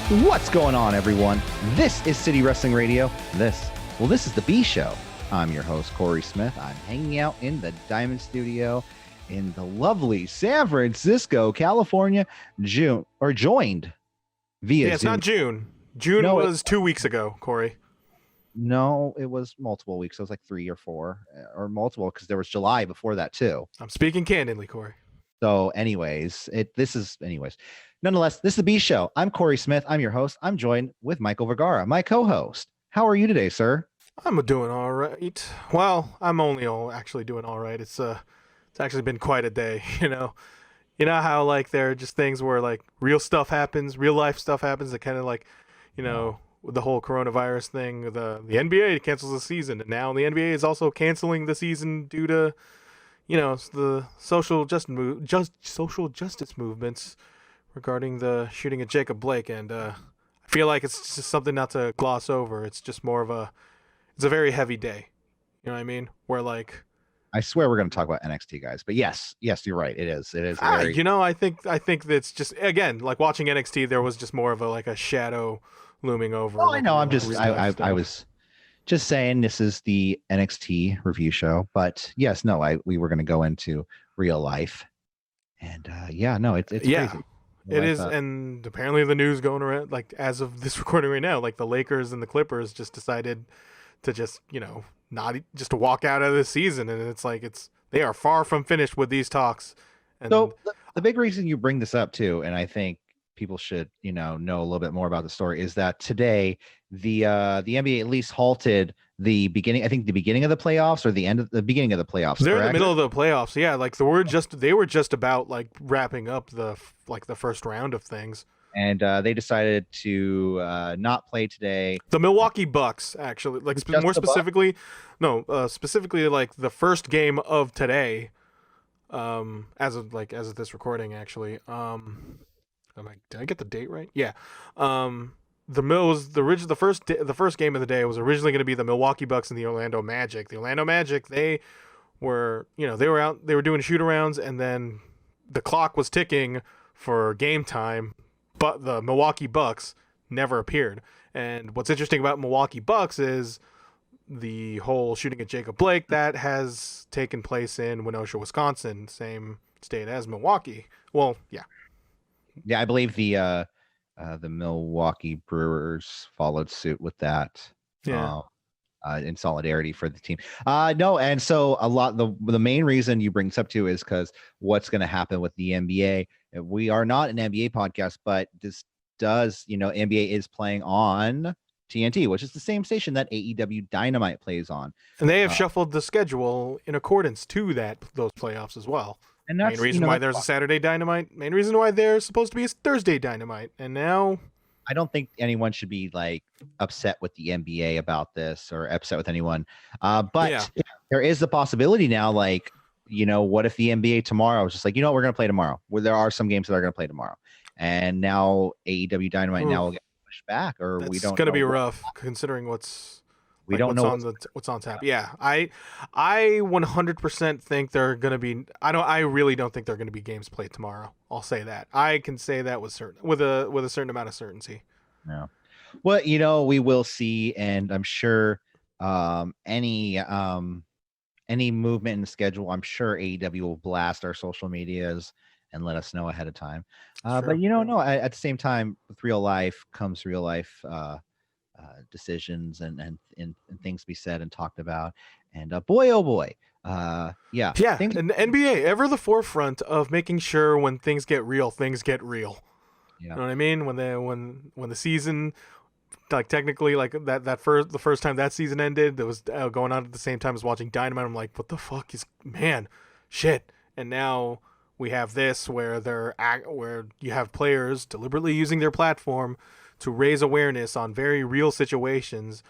What's going on, everyone? This is City Wrestling Radio. This is the B Show. I'm your host, Corey Smith. I'm hanging out in the Diamond Studio in the lovely San Francisco, California, joined via it's Zoom. not June. June was 2 weeks ago, Corey. No, it was multiple weeks. It was like 3 or 4 or multiple because there was July before that too. I'm speaking candidly, Corey. So nonetheless, this is the B Show. I'm Corey Smith. I'm your host. I'm joined with Michael Vergara, my co-host. How are you today, sir? I'm doing all right. Well, I'm only actually doing all right. It's actually been quite a day, you know how like there are just things where like real life stuff happens that kind of like, with the whole coronavirus thing, the NBA cancels the season, and now the NBA is also canceling the season due to, the social justice movements regarding the shooting of Jacob Blake, and I feel like it's just something not to gloss over. It's just more of it's a very heavy day. You know what I mean? Where like, I swear we're going to talk about NXT, guys. But yes, you're right. It is. I think that's just, again, like watching NXT, there was just more of a shadow looming over. Oh, I know. I was just saying this is the NXT review show, but yes, we were going to go into real life, and it's crazy. It is, and apparently the news going around, like as of this recording right now, like the Lakers and the Clippers just decided to just, not just to walk out of this season, and it's like they are far from finished with these talks. And so the big reason you bring this up too, and I think people should know a little bit more about the story, is that today the NBA at least halted the beginning. I think the beginning of the playoffs or the beginning of the playoffs. They're correct? in the middle of the playoffs. Yeah, like they were just about like wrapping up the first round of things. And they decided to not play today. The Milwaukee Bucks, actually, like specifically like the first game of today, as of this recording, actually. Did I get the date right? Yeah. The first game of the day was originally going to be the Milwaukee Bucks and the Orlando Magic. The Orlando Magic, they were doing shoot-arounds, and then the clock was ticking for game time, but the Milwaukee Bucks never appeared. And what's interesting about Milwaukee Bucks is the whole shooting at Jacob Blake that has taken place in Kenosha, Wisconsin, same state as Milwaukee. Well, yeah. Yeah, I believe the Milwaukee Brewers followed suit with that. Yeah. In solidarity for the team. No, and so the main reason you bring this up too is because what's going to happen with the NBA. We are not an NBA podcast, but this does, NBA is playing on TNT, which is the same station that AEW Dynamite plays on. And they have shuffled the schedule in accordance to those playoffs as well. And that's main reason why there's a Saturday Dynamite. Main reason why there's supposed to be a Thursday Dynamite. And now, I don't think anyone should be like upset with the NBA about this or upset with anyone. But there is the possibility now, like, what if the NBA tomorrow is just like, we're going to play tomorrow? Well, there are some games that are going to play tomorrow. And now AEW Dynamite now will get pushed back, or we don't. It's going to be rough considering what's on tap. Yeah, I 100% think they're going to be. I really don't think they're going to be games played tomorrow. I'll say that. I can say that with a certain amount of certainty. Yeah. Well, we will see, and I'm sure any movement in the schedule, I'm sure AEW will blast our social medias and let us know ahead of time. Sure. But at the same time, with real life comes real life decisions and things to be said and talked about. And boy, oh boy, and the NBA ever the forefront of making sure when things get real. Yeah. You know what I mean? When the season, like technically, like the first time that season ended, that was going on at the same time as watching Dynamite. I'm like, what the fuck shit. And now we have this where you have players deliberately using their platform to raise awareness on very real situations.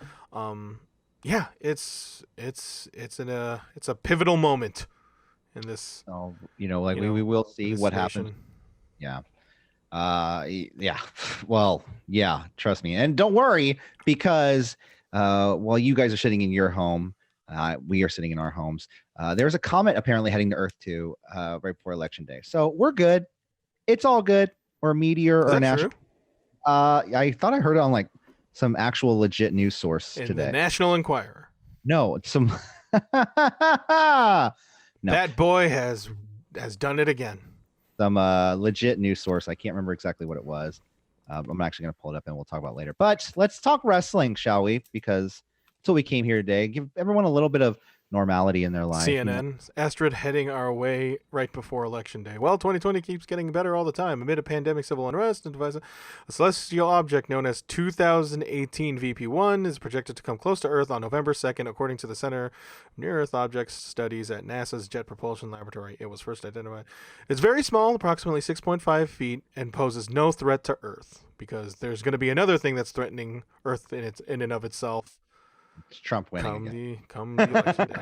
It's a pivotal moment in this. So, we will see what happens. Yeah. Well, yeah, trust me. And don't worry, because while you guys are sitting in your home, we are sitting in our homes. There's a comet apparently heading to Earth too, right before Election Day. So we're good. It's all good. Or a meteor or an asteroid. I thought I heard it on like some actual legit news source in today. The National Enquirer. No, some. No. That boy has done it again. Some legit news source. I can't remember exactly what it was. I'm actually going to pull it up and we'll talk about it later. But let's talk wrestling, shall we? Because that's what we came here today. Give everyone a little bit of normality in their life. CNN, Astrid heading our way right before Election Day. Well, 2020 keeps getting better all the time. Amid a pandemic, civil unrest, and a celestial object known as 2018 VP1 is projected to come close to Earth on November 2nd, according to the Center of Near-Earth Objects Studies at NASA's Jet Propulsion Laboratory. It was first identified. It's very small, approximately 6.5 feet, and poses no threat to Earth, because there's going to be another thing that's threatening Earth in and of itself. It's Trump winning. Come the election day.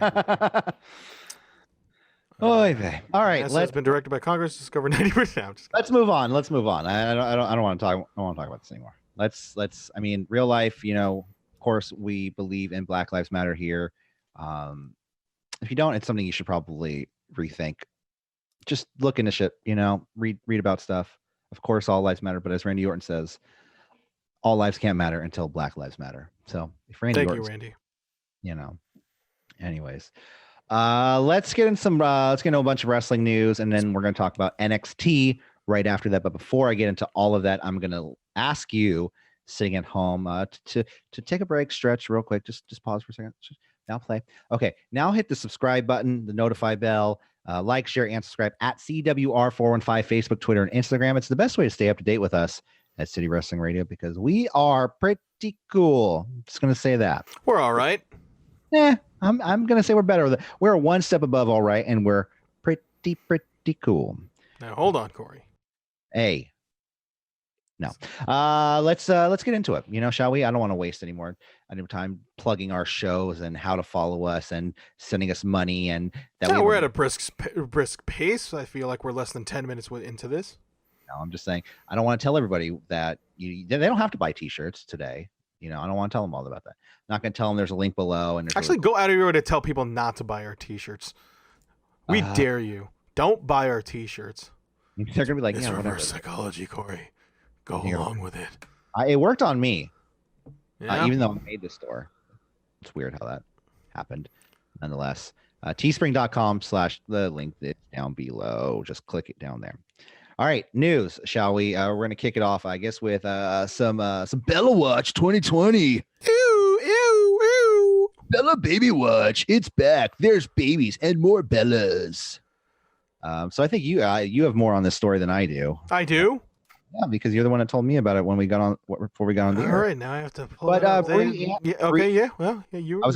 All right, has been directed by Congress to discover 90%. Let's move on. I don't want to talk about this anymore. Let's. I mean, real life. Of course, we believe in Black Lives Matter here. If you don't, it's something you should probably rethink. Just look into shit. Read about stuff. Of course, all lives matter, but as Randy Orton says, all lives can't matter until Black Lives Matter. So if Randy, thank you, Randy. Anyways, let's get into a bunch of wrestling news, and then we're going to talk about NXT right after that. But before I get into all of that, I'm going to ask you, sitting at home, to take a break, stretch real quick. Just pause for a second. Now play. Okay, now hit the subscribe button, the notify bell, like, share, and subscribe at CWR415, Facebook, Twitter, and Instagram. It's the best way to stay up to date with us at City Wrestling Radio, because we are pretty cool. I'm just gonna say that we're all right. I'm gonna say we're better. We're one step above all right, and we're pretty cool. Now hold on, Corey. Hey, no. Let's get into it. Shall we? I don't want to waste any more time plugging our shows and how to follow us and sending us money and that. We're at a brisk pace. I feel like we're less than 10 minutes into this. No, I'm just saying, I don't want to tell everybody that they don't have to buy t-shirts today. I don't want to tell them all about that. I'm not going to tell them there's a link below. And actually, go out of your way to tell people not to buy our t-shirts. We dare you. Don't buy our t-shirts. They're going to be like, it's reverse whatever. Psychology, Corey. Go along with it. It worked on me. Yeah. Even though I made the store. It's weird how that happened. Nonetheless, teespring.com/ the link that's down below. Just click it down there. All right, news, shall we? We're going to kick it off, I guess, with some Bella Watch 2020. Ew, ew, ew. Bella Baby Watch. It's back. There's babies and more Bellas. So I think you have more on this story than I do. I do? Yeah, because you're the one that told me about it when we got on before we got on the air. All right, now I have to pull it up. I was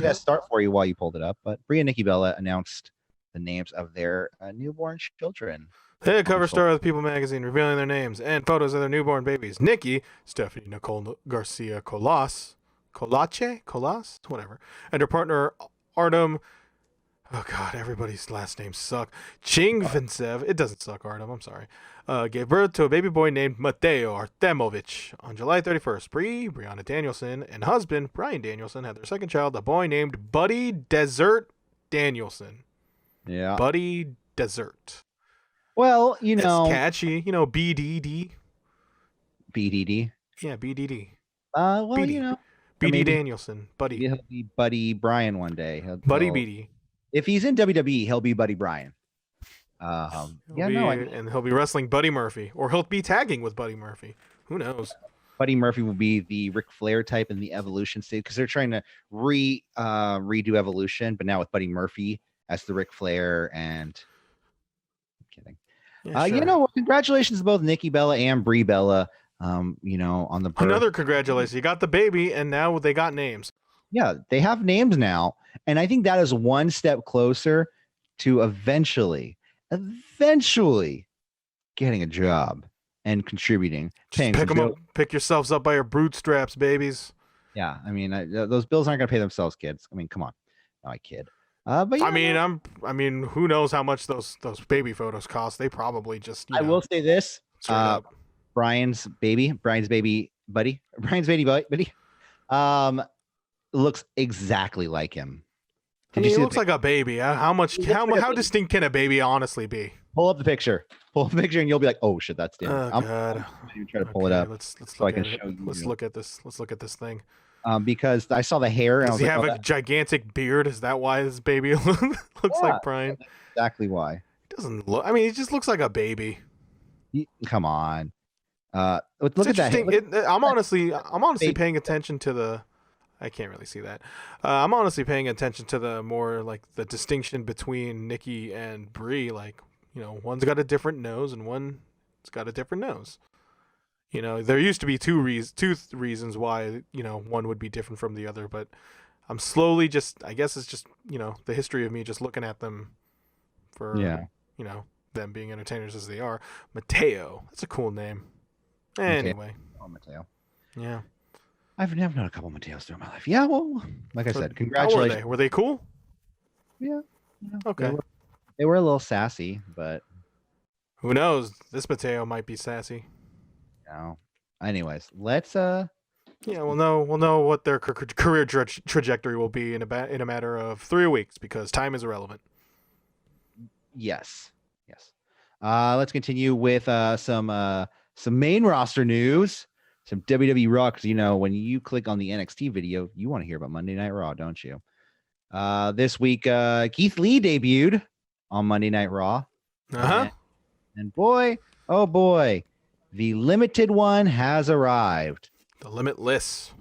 going to start for you while you pulled it up, but Brie and Nikki Bella announced the names of their newborn children. The cover story of the People magazine revealing their names and photos of their newborn babies. Nikki, Stephanie Nicole Garcia Colas, whatever, and her partner Artem. Oh God, everybody's last names suck. Ching Vincev, it doesn't suck, Artem. I'm sorry. Gave birth to a baby boy named Mateo Artemovich on July 31st. Brianna Danielson, and husband Brian Danielson had their second child, a boy named Buddy Desert Danielson. Yeah, Buddy Desert. Well, it's catchy. BDD. BDD. Yeah, BDD. Well, BD. BD Danielson, Buddy. He'll be Buddy Bryan one day. Buddy BD. If he's in WWE, he'll be Buddy Bryan. And he'll be wrestling Buddy Murphy, or he'll be tagging with Buddy Murphy. Who knows? Buddy Murphy will be the Ric Flair type in the Evolution stage, because they're trying to redo Evolution, but now with Buddy Murphy as the Ric Flair. And I'm kidding. Yeah, sure. Congratulations to both Nikki Bella and Brie Bella. On the birth. Another congratulations. You got the baby, and now they got names. Yeah, they have names now, and I think that is one step closer to eventually getting a job and contributing. Pick yourselves up by your bootstraps, babies. Yeah, I mean, those bills aren't going to pay themselves, kids. I mean, come on, no, I kid. But I mean, who knows how much those baby photos cost? They probably just. I will say this: Brian's baby buddy, looks exactly like him. He looks like a baby. How distinct can a baby honestly be? Pull up the picture. Pull up the picture, and you'll be like, "Oh shit, that's Damien." Oh God. I'm even try to pull it up. Let's so look I can at it. show you. Let's look at this. Let's look at this thing. Because I saw the hair. And Does I was he like, have a gigantic beard? Is that why this baby looks like Brian? That's exactly why. It doesn't look. I mean, he just looks like a baby. Come on. Look at that. I'm honestly paying attention to the. I can't really see that. I'm honestly paying attention to the more like the distinction between Nikki and Brie. Like, one's got a different nose and one's got a different nose. There used to be two reasons why one would be different from the other, but I'm slowly I guess it's just the history of me just looking at them for them being entertainers as they are. Mateo, that's a cool name. Anyway, Mateo. Yeah. I've known a couple Mateos throughout my life. Yeah, well, like I said, congratulations. How were they? Were they cool? Yeah. Okay. They were a little sassy, but who knows? This Mateo might be sassy. Anyways, let's Yeah, we'll know what their career trajectory will be in a matter of 3 weeks because time is irrelevant. Yes. Let's continue with some main roster news. Some WWE Raw, because when you click on the NXT video, you want to hear about Monday Night Raw, don't you? This week, Keith Lee debuted on Monday Night Raw. And boy, oh boy, the limited one has arrived. The limitless.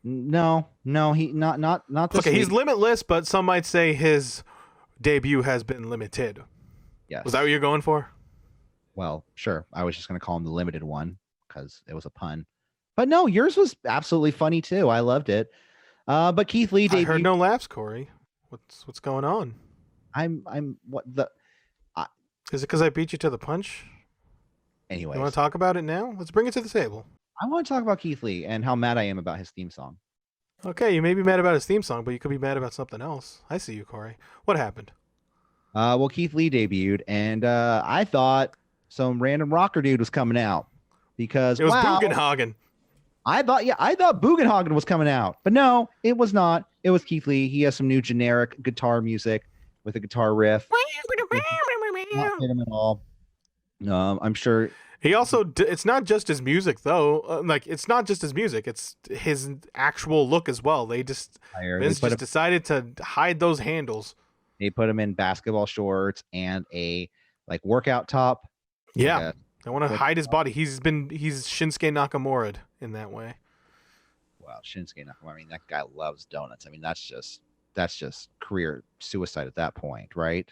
No, he not this okay, week. He's limitless, but some might say his debut has been limited. Yes. Was that what you're going for? Well, sure. I was just going to call him the limited one because it was a pun. But no, yours was absolutely funny too. I loved it. But Keith Lee debuted. I heard no laughs, Corey. What's going on? Is it because I beat you to the punch? Anyway, you want to talk about it now? Let's bring it to the table. I want to talk about Keith Lee and how mad I am about his theme song. Okay, you may be mad about his theme song, but you could be mad about something else. I see you, Corey. What happened? Well, Keith Lee debuted, and I thought some random rocker dude was coming out because it was Bugenhagen. I thought Bugenhagen was coming out, but no, it was not. It was Keith Lee. He has some new generic guitar music with a guitar riff. Not fit him at all. I'm sure. He also, it's not just his music though. It's not just his music. It's his actual look as well. Vince just decided to hide those handles. They put him in basketball shorts and a workout top. Yeah. They want to hide his body. He's Shinsuke Nakamura in that way. Wow. Shinsuke Nakamura. I mean, that guy loves donuts. I mean, that's just career suicide at that point, right?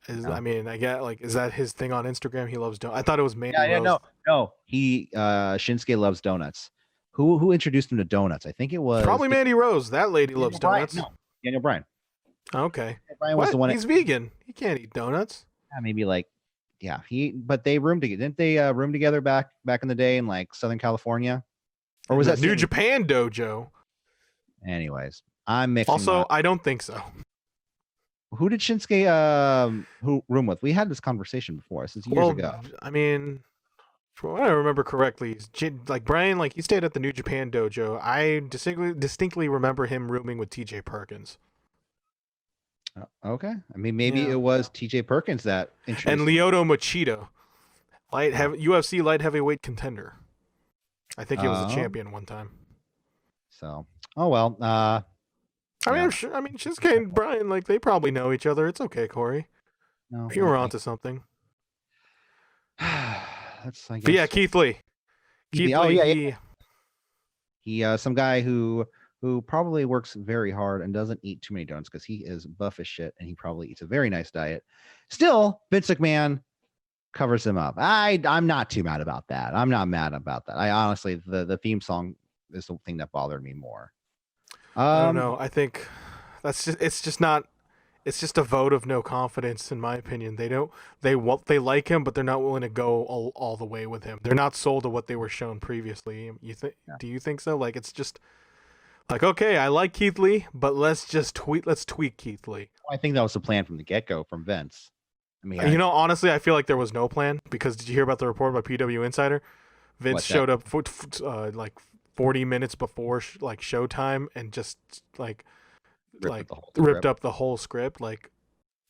I mean, I get is that his thing on Instagram? He loves donuts. I thought it was Mandy Rose. No. He Shinsuke loves donuts. Who introduced him to donuts? I think it was probably Mandy Rose. That lady loves donuts. No, Daniel Bryan. Okay. Bryan was the one. He's vegan. He can't eat donuts. Yeah, maybe but they roomed together. Didn't they room together back in the day in Southern California? Or was that New Japan Dojo? Anyways, I'm mixing. Also, I don't think so. Who did Shinsuke room with? We had this conversation before. This is years ago. I mean, from what I remember correctly, Brian, he stayed at the New Japan Dojo. I distinctly remember him rooming with TJ Perkins. Okay. I mean, maybe it was TJ Perkins that introduced and Lyoto Machida, UFC light heavyweight contender. I think he was the champion one time. So, oh well. I'm sure. I mean, Shinsuke and Brian, they probably know each other. It's okay, Corey. No, you were onto something. That's, I guess. But yeah, Keith Lee. He some guy who probably works very hard and doesn't eat too many donuts because he is buff as shit and he probably eats a very nice diet. Still, Vince McMahon covers him up. I'm not too mad about that. I'm not mad about that. I honestly, the theme song is the thing that bothered me more. I don't know. I think it's just a vote of no confidence in my opinion. They like him, but they're not willing to go all the way with him. They're not sold to what they were shown previously. Do you think so? It's just okay, I like Keith Lee, but let's tweak Keith Lee. I think that was the plan from the get-go from Vince. I mean, honestly, I feel like there was no plan because did you hear about the report by PW Insider? Vince showed up for 40 minutes before showtime and just ripped up the whole script.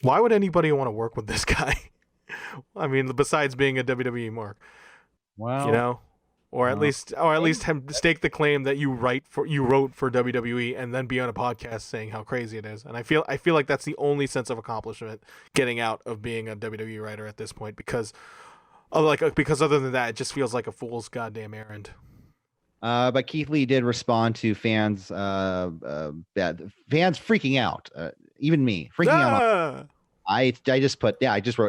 Why would anybody want to work with this guy? I mean, besides being a WWE mark, Well, or at least stake the claim that you wrote for WWE and then be on a podcast saying how crazy it is. And I feel like that's the only sense of accomplishment getting out of being a WWE writer at this point, because other than that, it just feels like a fool's goddamn errand. But Keith Lee did respond to fans freaking out, even me freaking out. I just wrote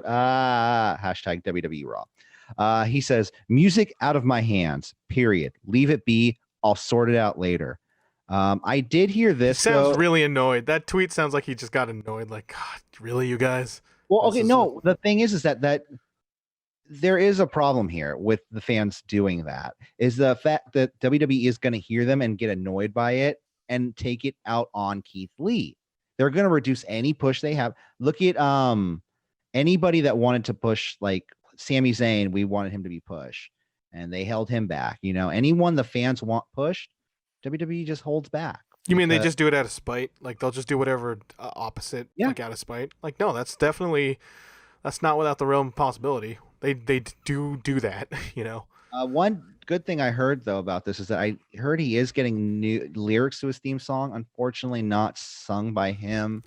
hashtag WWE Raw. He says, music out of my hands, period. Leave it be. I'll sort it out later. I did hear this. Sounds really annoyed. That tweet sounds like he just got annoyed. Like, God, really, you guys? Well, okay, no. The thing is that there is a problem here with the fans doing that. Is the fact that WWE is going to hear them and get annoyed by it and take it out on Keith Lee. They're going to reduce any push they have. Look at anybody that wanted to push, like Sami Zayn. We wanted him to be pushed, and they held him back. Anyone the fans want pushed, WWE just holds back. You mean they just do it out of spite? Like they'll just do whatever opposite, like out of spite? Like, no, that's not without the realm of possibility. They do that, One good thing I heard though about this is that I heard he is getting new lyrics to his theme song. Unfortunately, not sung by him.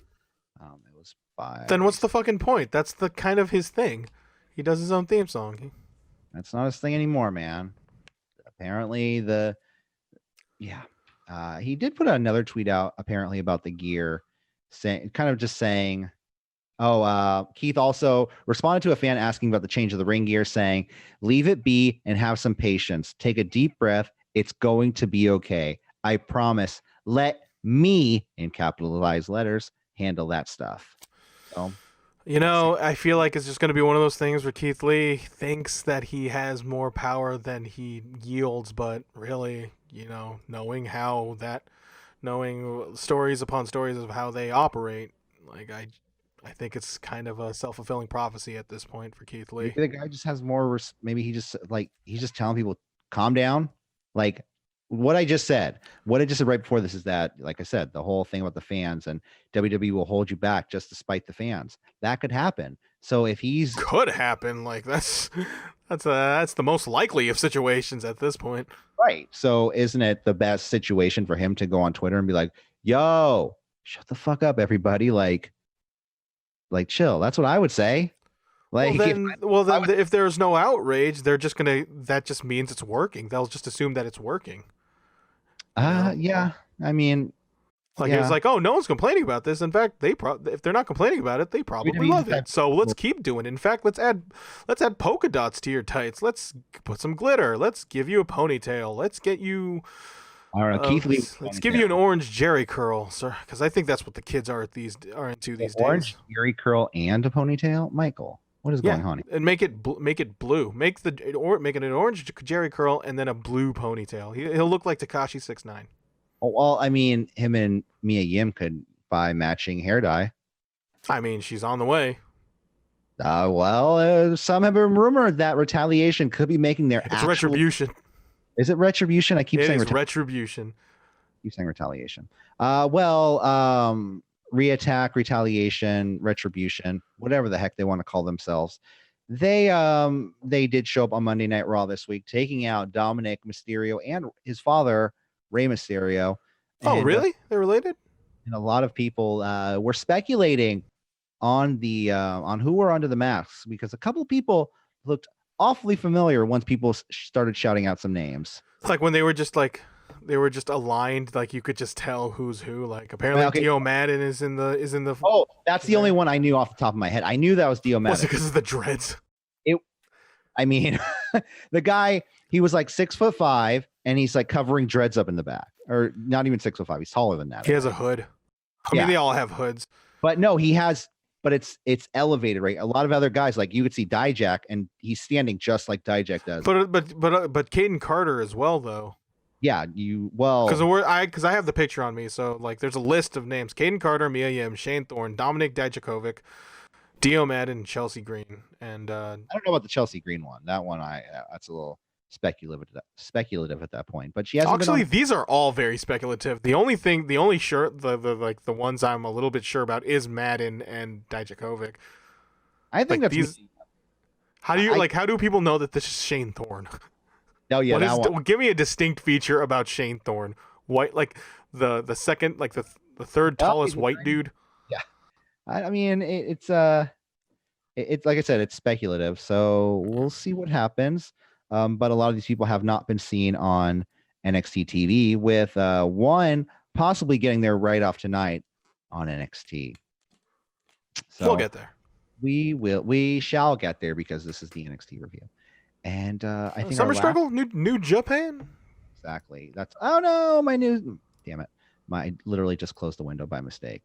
It was by. Then what's the fucking point? That's the kind of his thing. He does his own theme song. That's not his thing anymore, man. Apparently, he did put another tweet out apparently about the gear, saying. Keith also responded to a fan asking about the change of the ring gear, saying, leave it be and have some patience. Take a deep breath. It's going to be okay. I promise. Let me, in capitalized letters, handle that stuff. So, I feel like it's just going to be one of those things where Keith Lee thinks that he has more power than he yields, but really, knowing stories upon stories of how they operate, like I think it's kind of a self-fulfilling prophecy at this point for Keith Lee. Maybe the guy just has more. Maybe he's just telling people, calm down. Like what I just said right before this is that, like I said, the whole thing about the fans and WWE will hold you back just to spite the fans. That could happen. So if could happen, like that's the most likely of situations at this point. Right. So isn't it the best situation for him to go on Twitter and be like, yo, shut the fuck up, everybody. Like chill. That's what I would say. Like, if there's no outrage, they're just that just means it's working. They'll just assume that it's working. Yeah. I mean, it's like, oh, no one's complaining about this. In fact, if they're not complaining about it, they probably love it. So let's keep doing it. In fact, let's add polka dots to your tights. Let's put some glitter. Let's give you a ponytail. Let's get you. All right, Keith Lee. Let's give you an orange Jerry curl, sir, because I think that's what the kids are into these days. Orange Jerry curl and a ponytail, Michael. What is going on? And make it blue. Make it an orange Jerry curl and then a blue ponytail. He'll look like Tekashi 6ix9ine. Oh, well, I mean, him and Mia Yim could buy matching hair dye. I mean, she's on the way. Some have been rumored that Retaliation could be making their. It's Retribution. Is it Retribution? I keep saying Retribution. Keep saying Retaliation. Reattack, Retaliation, Retribution, whatever the heck they want to call themselves. They did show up on Monday Night Raw this week, taking out Dominic Mysterio and his father, Rey Mysterio. Oh, really? They're related? And a lot of people were speculating on who were under the masks, because a couple people looked awfully familiar once people started shouting out some names. It's like when they were just aligned, like you could just tell who's who. Like apparently Dio Madden is in the. Oh, that's the only one I knew off the top of my head. I knew that was Dio Madden. Was it because of the dreads? I mean, the guy, he was like 6'5", and he's like covering dreads up in the back, or not even 6'5". He's taller than that. He has a hood. I mean, they all have hoods. But no, he has. But it's elevated, right? A lot of other guys, like you could see Dijak, and he's standing just like Dijak does. But Caden Carter as well, though. Yeah, because I have the picture on me, so like there's a list of names: Caden Carter, Mia Yim, Shane Thorne, Dominic Dijakovic, Dio Madden, Chelsea Green, and I don't know about the Chelsea Green one. That one, that's a little speculative at that point. But she hasn't. Actually, these are all very speculative. The only ones I'm a little bit sure about is Madden and Dijakovic. I think that's How do you how do people know that this is Shane Thorne? Oh yeah, give me a distinct feature about Shane Thorne. White, like the second, like the third tallest white dude. Yeah, I mean it's like I said, it's speculative, so we'll see what happens. But a lot of these people have not been seen on NXT TV, with one possibly getting their write-off tonight on NXT. So we'll get there. We shall get there, because this is the NXT review. And I think Summer Struggle, New Japan. Exactly. Damn it. I literally just closed the window by mistake.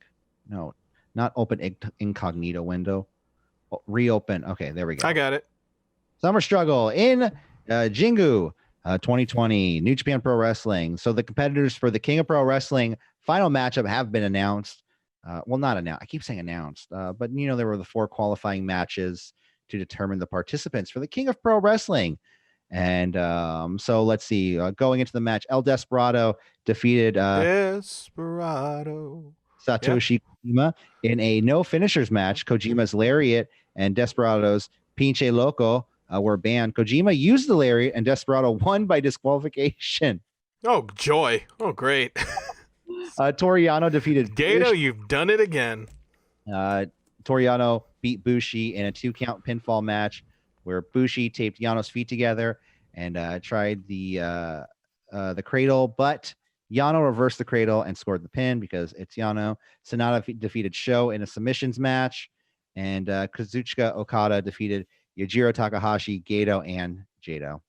No, not open incognito window. Reopen. Okay, there we go. I got it. Summer Struggle in Jingu 2020, New Japan Pro Wrestling. So the competitors for the King of Pro Wrestling final matchup have been announced. Well, not announced. I keep saying announced. But, there were the 4 qualifying matches to determine the participants for the King of Pro Wrestling. And so let's see. Going into the match, El Desperado defeated Satoshi Kojima in a no finishers match. Kojima's lariat and Desperado's Pinche Loco were banned. Kojima used the lariat, and Desperado won by disqualification. Oh, joy. Oh, great. Toriano defeated Gato, Bushi. You've done it again. Toriano beat Bushi in a 2-count pinfall match where Bushi taped Yano's feet together and tried the cradle, but Yano reversed the cradle and scored the pin because it's Yano. Sonata defeated Sho in a submissions match, and Kazuchika Okada defeated Yujiro Takahashi, Gato, and Jado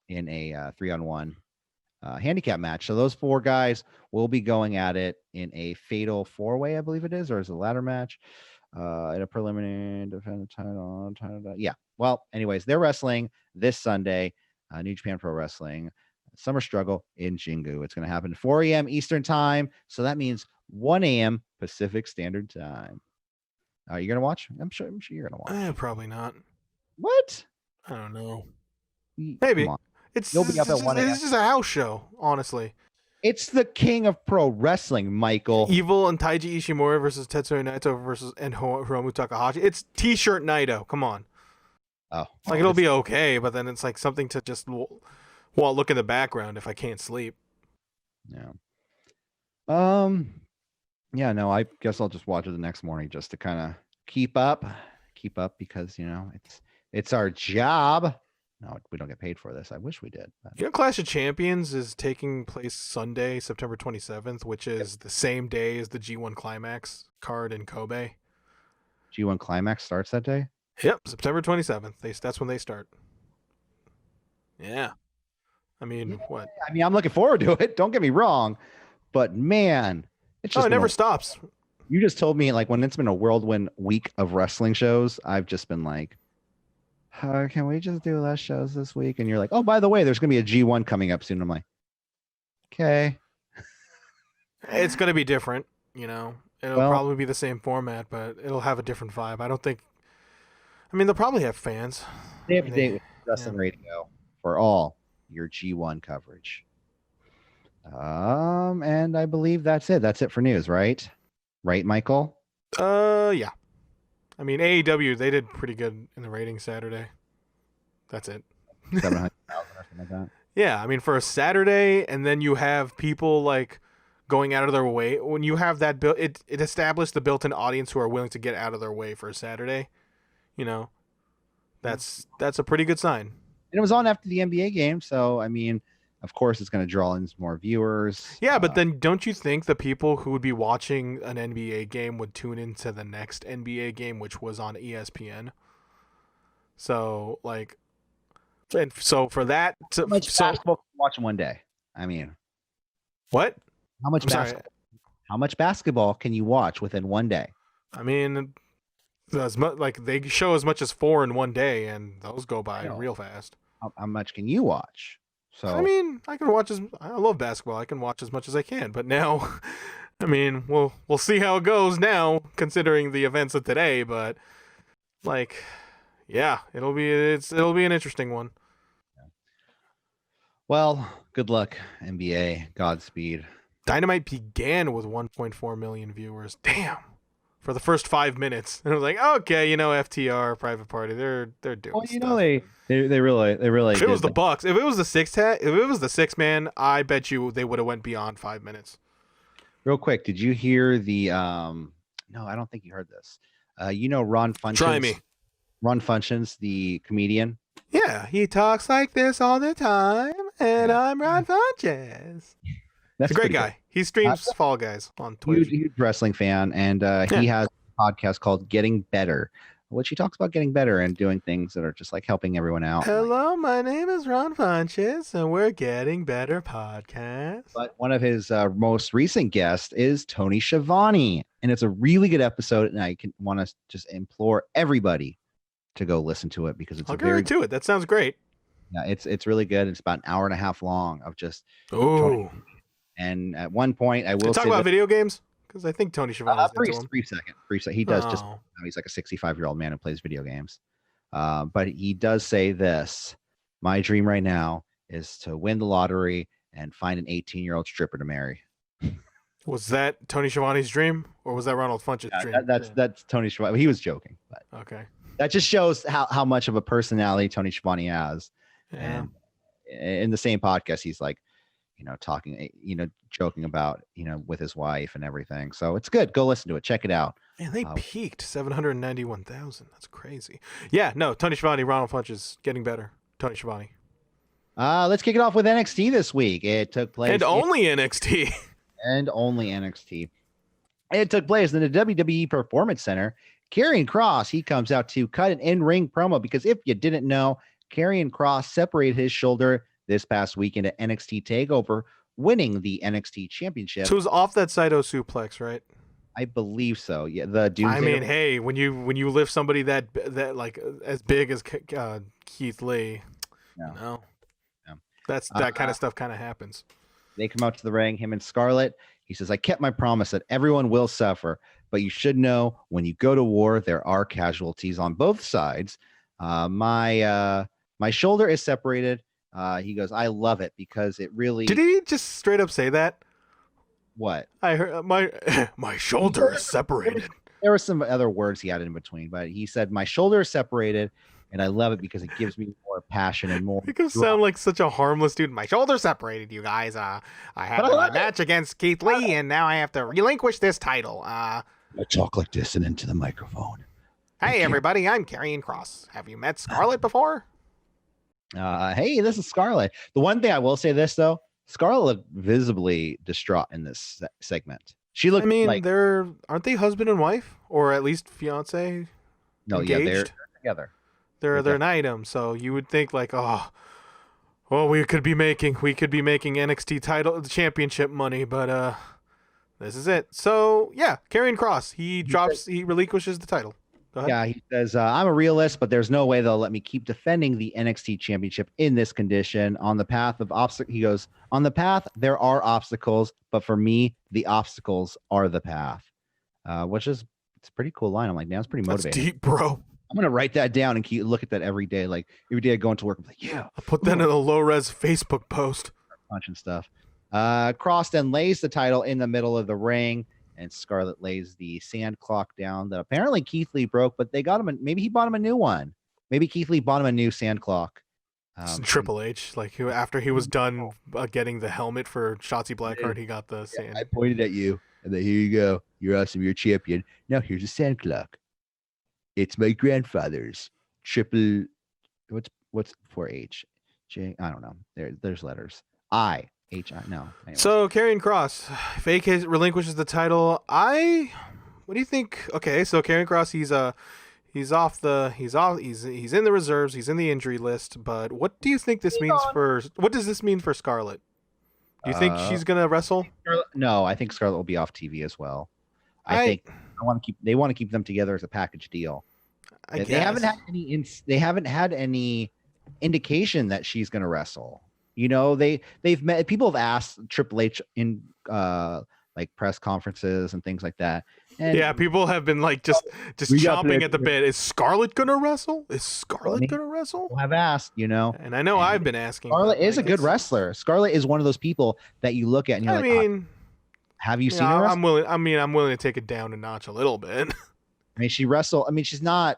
in a 3-on-1 handicap match. So those 4 guys will be going at it in a fatal 4-way, I believe it is, or is it a ladder match? In a preliminary defend the title. Yeah. Well, anyways, they're wrestling this Sunday, New Japan Pro Wrestling Summer Struggle in Jingu. It's going to happen 4 a.m. Eastern time, so that means 1 a.m. Pacific Standard Time. Are you going to watch? I'm sure you're going to watch. Probably not. What? I don't know. Maybe. You'll be up at 1 a.m. It's just a house show, honestly. It's the King of Pro Wrestling, Michael. Evil and Taiji Ishimori versus Tetsuya Naito and Hiromu Takahashi. It's T-shirt Naito. Come on. Oh. It'll be okay, but then it's like something to just look in the background if I can't sleep. Yeah. Yeah, no, I guess I'll just watch it the next morning just to kind of keep up because, it's our job. No, we don't get paid for this. I wish we did. But... Clash of Champions is taking place Sunday, September 27th, which is the same day as the G1 Climax card in Kobe. G1 Climax starts that day? Yep, September 27th. That's when they start. Yeah. I mean, what? I mean, I'm looking forward to it. Don't get me wrong. But, man, it's just... it never stops. You just told me, when it's been a whirlwind week of wrestling shows, I've just been like, can we just do less shows this week? And you're like, oh, by the way, there's going to be a G1 coming up soon. I'm like, okay. It's going to be different, It'll probably be the same format, but it'll have a different vibe. They'll probably have fans. They have a date with Wrestling Radio for all your G1 coverage. And I believe that's it. That's it for news, right? Right, Michael? Yeah. AEW, they did pretty good in the ratings Saturday. That's it. 700,000 or something like that. Yeah, for a Saturday, and then you have people going out of their way. When you have that it established the built-in audience who are willing to get out of their way for a Saturday. That's a pretty good sign. And it was on after the NBA game, so of course it's going to draw in more viewers. Yeah, but then don't you think the people who would be watching an NBA game would tune into the next NBA game, which was on ESPN? So and so for that, how much basketball can you watch in one day? What? How much basketball can you watch within one day? As much they show as much as 4 in one day, and those go by real fast. How much can you watch? So I can watch I love basketball. I can watch as much as I can, but now, we'll see how it goes now, considering the events of today. But it'll be an interesting one. Well, good luck, NBA. Godspeed. Dynamite began with 1.4 million viewers. Damn, for the first 5 minutes. And I was like, okay, FTR, Private Party, they're doing Well, stuff. they really. If it was the Bucks, if it was the six man, I bet you they would have went beyond 5 minutes. Real quick, did you hear the? No, I don't think you heard this. Ron Funches. Try me. Ron Funches, the comedian. Yeah, he talks like this all the time, and I'm Ron Funches. That's a great guy. Good. He streams Fall Guys on Twitch. Huge wrestling fan, and he has a podcast called Getting Better, which he talks about getting better and doing things that are just like helping everyone out. Hello, my name is Ron Funches, and we're Getting Better podcast. But one of his most recent guests is Tony Schiavone, and it's a really good episode, and I want to just implore everybody to go listen to it because it's to it. That sounds great. Yeah, it's really good. It's about an hour and a half long of just Tony. And at one point, I will talk about video games because I think Tony Schiavone is into them. Brief second. He does just. He's like a 65-year-old man who plays video games, but he does say this: "My dream right now is to win the lottery and find an 18-year-old stripper to marry." Was that Tony Schiavone's dream, or was that Ronald Funches' dream? That's Tony Schiavone. He was joking, but okay. That just shows how much of a personality Tony Schiavone has. Yeah. And in the same podcast, he's like, talking, joking about, with his wife and everything. So it's good. Go listen to it. Check it out. Man, they peaked 791,000. That's crazy. Yeah, no, Tony Schiavone, Ronald Funches, Getting Better. Tony Schiavone. Let's kick it off with NXT this week. It took place. And only NXT. And only NXT. It took place in the WWE Performance Center. Karrion Kross, he comes out to cut an in-ring promo because if you didn't know, Karrion Kross separated his shoulder this past weekend at NXT TakeOver, winning the NXT Championship. So it was off that Saito suplex, right? I believe so. Yeah, the Doomsday. I mean, hey, when you lift somebody that like as big as Keith Lee, yeah. that kind of stuff kind of happens. They come out to the ring, him and Scarlett. He says, "I kept my promise that everyone will suffer, but you should know when you go to war, there are casualties on both sides. My shoulder is separated." He goes, "I love it because it really." Did he just straight up say that? What? I heard my shoulder is separated. There were some other words he added in between, but he said, "My shoulder is separated, and I love it because it gives me more passion and more." He could sound like such a harmless dude. My shoulder separated, you guys. I had my match against Keith Lee, and now I have to relinquish this title. I talk like this and into the microphone. Hey, everybody, I'm Karrion Kross. Have you met Scarlett before? Hey, this is Scarlett. The one thing I will say this though, Scarlett looked visibly distraught in this segment. She looked. I mean, like, aren't they husband and wife, or at least fiance? No, engaged? Yeah, they're together. They're an item, so you would think like, we could be making NXT title championship money, but this is it. So yeah, Karrion Kross, he relinquishes the title. Yeah, he says, "I'm a realist, but there's no way they'll let me keep defending the NXT championship in this condition. On the path of obstacles," he goes, "on the path, there are obstacles, but for me, the obstacles are the path." Which is, it's a pretty cool line. I'm like, man, that's pretty motivating. That's deep, bro. I'm going to write that down and look at that every day. Like every day I go into work, I'm like, yeah. I'll put that in a low-res Facebook post. Punching stuff. Kross then lays the title in the middle of the ring. And Scarlett lays the sand clock down that apparently Keith Lee broke, but they got him. Maybe he bought him a new one. Maybe Keith Lee bought him a new sand clock. Triple H, like after he was done getting the helmet for Shotzi Blackheart, he got the sand. I pointed at you, and then here you go. You're awesome. You're a champion. Now here's a sand clock. It's my grandfather's triple. What's 4H? J. I don't know. There's letters. I. H.I. No. Anyways. So Karrion Kross, if AK relinquishes the title, what do you think? Okay, so Karrion Kross, he's in the reserves, he's in the injury list, but what do you think this means what does this mean for Scarlett? Do you think she's gonna wrestle? No, I think Scarlett will be off TV as well. I think they want to keep them together as a package deal. They haven't had any indication that she's gonna wrestle. They've met. People have asked Triple H in like press conferences and things like that. And yeah, people have been like just chomping at the bit. Is Scarlett gonna wrestle? People have asked, and I know I've been asking. Scarlett is a good wrestler. Scarlett is one of those people that you look at and you're Have you seen her wrestle? I'm willing to take it down a notch a little bit. I mean, she wrestled. I mean, she's not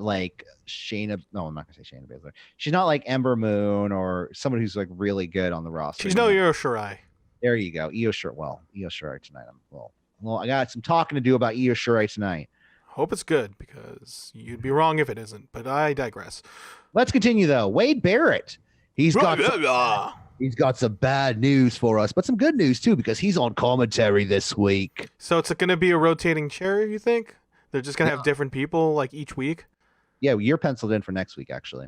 like Shayna. No, I'm not gonna say Shayna Baszler. She's not like Ember Moon or someone who's like really good on the roster. She's no Io Shirai. There you go, Io Shirai tonight. Well, I got some talking to do about Io Shirai tonight. Hope it's good because you'd be wrong if it isn't. But I digress. Let's continue though. Wade Barrett. He's got some bad news for us, but some good news too because he's on commentary this week. So it's going to be a rotating chair, you think? They're just going to have different people like each week? Yeah, you're penciled in for next week actually.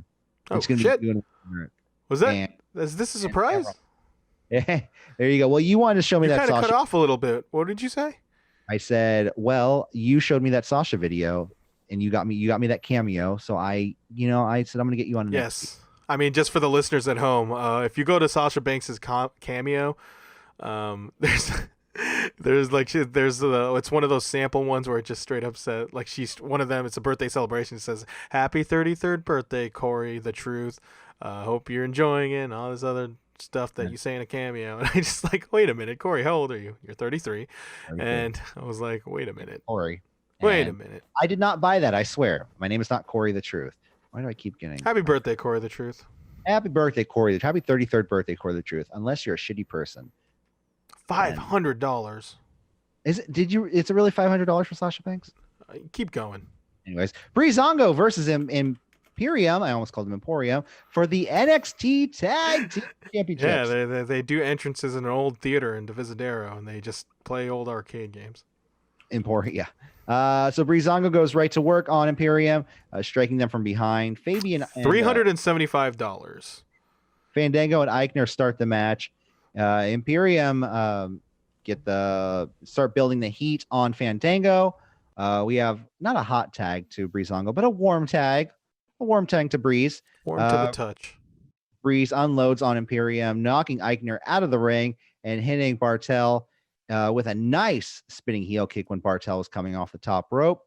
Oh, shit. Was that? Is this a surprise? Yeah, there you go. Well, you wanted to show me that Sasha. Kind of cut off a little bit. What did you say? I said, well, you showed me that Sasha video and you got me that cameo. So I said, I'm going to get you on. Yes. I mean, just for the listeners at home, if you go to Sasha Banks's cameo, it's one of those sample ones where it just straight up said, like, she's one of them. It's a birthday celebration. It says, "Happy 33rd birthday, Corey, the truth. Hope you're enjoying it," and all this other stuff that you say in a cameo. And I just like, wait a minute, Corey, how old are you? You're 33. And I was like, wait a minute, Corey. Wait a minute. I did not buy that. I swear. My name is not Corey the Truth. Why do I keep getting? Happy birthday, Corey the Truth. Happy birthday, Corey. Happy 33rd birthday, Corey the Truth. Unless you're a shitty person. $500. Is it? It's really $500 for Sasha Banks? Keep going. Anyways, Breezango versus Imperium. I almost called him Emporium for the NXT Tag Team Championships. Yeah, they do entrances in an old theater in Divisadero, and they just play old arcade games. Emporium, yeah. So Breezango goes right to work on Imperium, striking them from behind. Fabian and $375. Fandango and Eichner start the match. Imperium start building the heat on Fandango. We have not a hot tag to Breezango, but a warm tag to Breeze. Warm to the touch. Breeze unloads on Imperium, knocking Eichner out of the ring and hitting Bartel with a nice spinning heel kick when Bartel was coming off the top rope.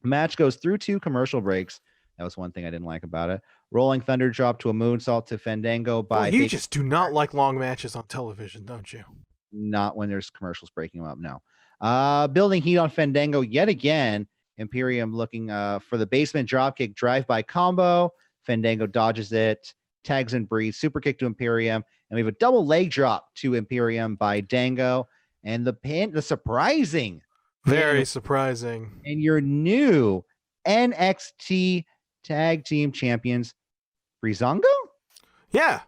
Match goes through 2 commercial breaks. That was one thing I didn't like about it. Rolling Thunder drop to a moonsault to Fandango by... You just do not like long matches on television, don't you? Not when there's commercials breaking them up, no. Building heat on Fandango yet again. Imperium looking for the basement dropkick drive-by combo. Fandango dodges it, tags in Breeze, super kick to Imperium, and we have a double leg drop to Imperium by Dango. And the surprising, very surprising, and your new NXT Tag Team Champions, Breezango? Yeah.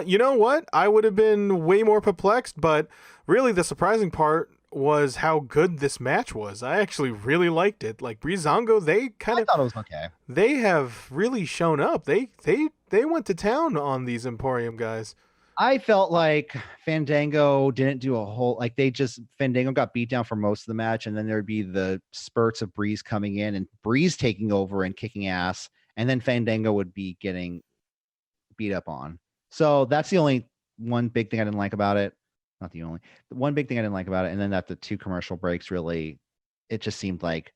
You know what? I would have been way more perplexed, but really the surprising part was how good this match was. I actually really liked it. Like Breezango, I thought it was okay. They have really shown up. They went to town on these Emporium guys. I felt like Fandango didn't do a whole, like Fandango got beat down for most of the match, and then there'd be the spurts of Breeze coming in and Breeze taking over and kicking ass, and then Fandango would be getting beat up on. So that's the only one big thing I didn't like about it. Not the only. The one big thing I didn't like about it, and then that the 2 commercial breaks really, it just seemed like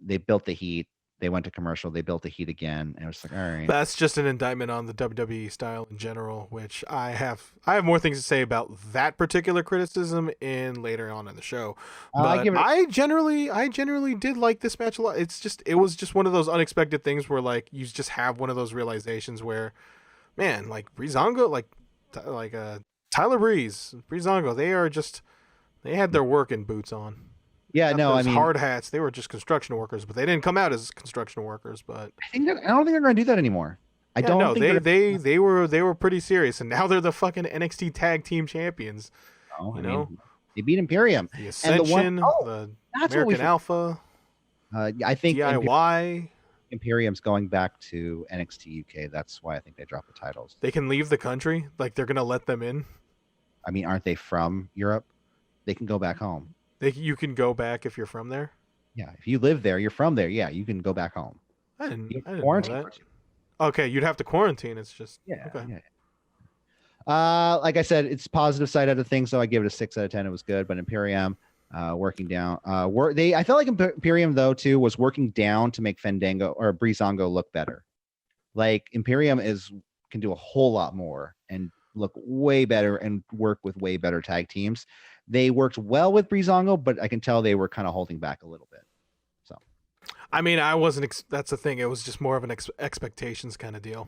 they built the heat. They went to commercial. They built the heat again. And it was like, all right. That's just an indictment on the WWE style in general, which I have more things to say about that particular criticism in later on in the show. But I generally did like this match a lot. It was just one of those unexpected things where like you just have one of those realizations where, man, like Breezango, like Tyler Breeze, Breezango, they had their working boots on. Yeah, no, I mean hard hats. They were just construction workers, but they didn't come out as construction workers. But I don't think they're going to do that anymore. They were pretty serious, and now they're the fucking NXT Tag Team Champions. Oh, they beat Imperium, the Ascension, the American Alpha. I think DIY. Imperium's going back to NXT UK. That's why I think they dropped the titles. They can leave the country, like they're going to let them in. I mean, aren't they from Europe? They can go back home. You can go back if you're from there? Yeah, if you live there, you're from there. Yeah, you can go back home. I didn't know that. Okay, you'd have to quarantine. It's just... Yeah, okay. Yeah. Like I said, it's positive side of the thing, so I give it a 6 out of 10. It was good, but Imperium working down. I felt like Imperium, though, too, was working down to make Fandango or Breezango look better. Like, Imperium can do a whole lot more and look way better and work with way better tag teams. they worked well with Breezango, but I can tell they were kind of holding back a little bit. So, I mean, I wasn't. That's the thing. It was just more of an expectations kind of deal.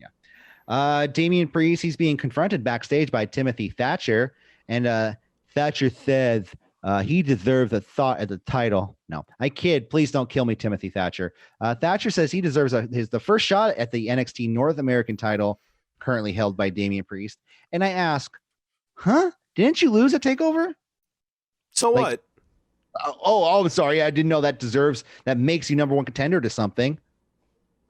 Yeah. Damien Priest, he's being confronted backstage by Timothy Thatcher, and Thatcher says he deserves a thought at the title. No, I kid. Please don't kill me, Timothy Thatcher. Thatcher says he deserves the first shot at the NXT North American title, currently held by Damien Priest. And I ask, huh? Didn't you lose at TakeOver? So what? I'm sorry. I didn't know that makes you number one contender to something.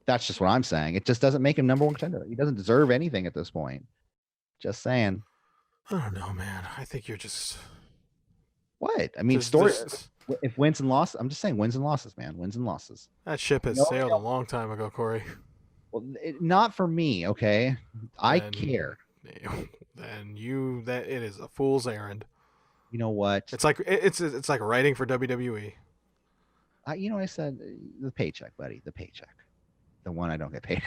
That's just what I'm saying. It just doesn't make him number one contender. He doesn't deserve anything at this point. Just saying. I don't know, man. I think you're just... What? I mean, if wins and losses, I'm just saying wins and losses, man. Wins and losses. That ship has sailed a long time ago, Corey. Well, not for me, okay? I care. Then it is a fool's errand. You know what? It's like writing for WWE. I said the paycheck, buddy. The paycheck. The one I don't get paid.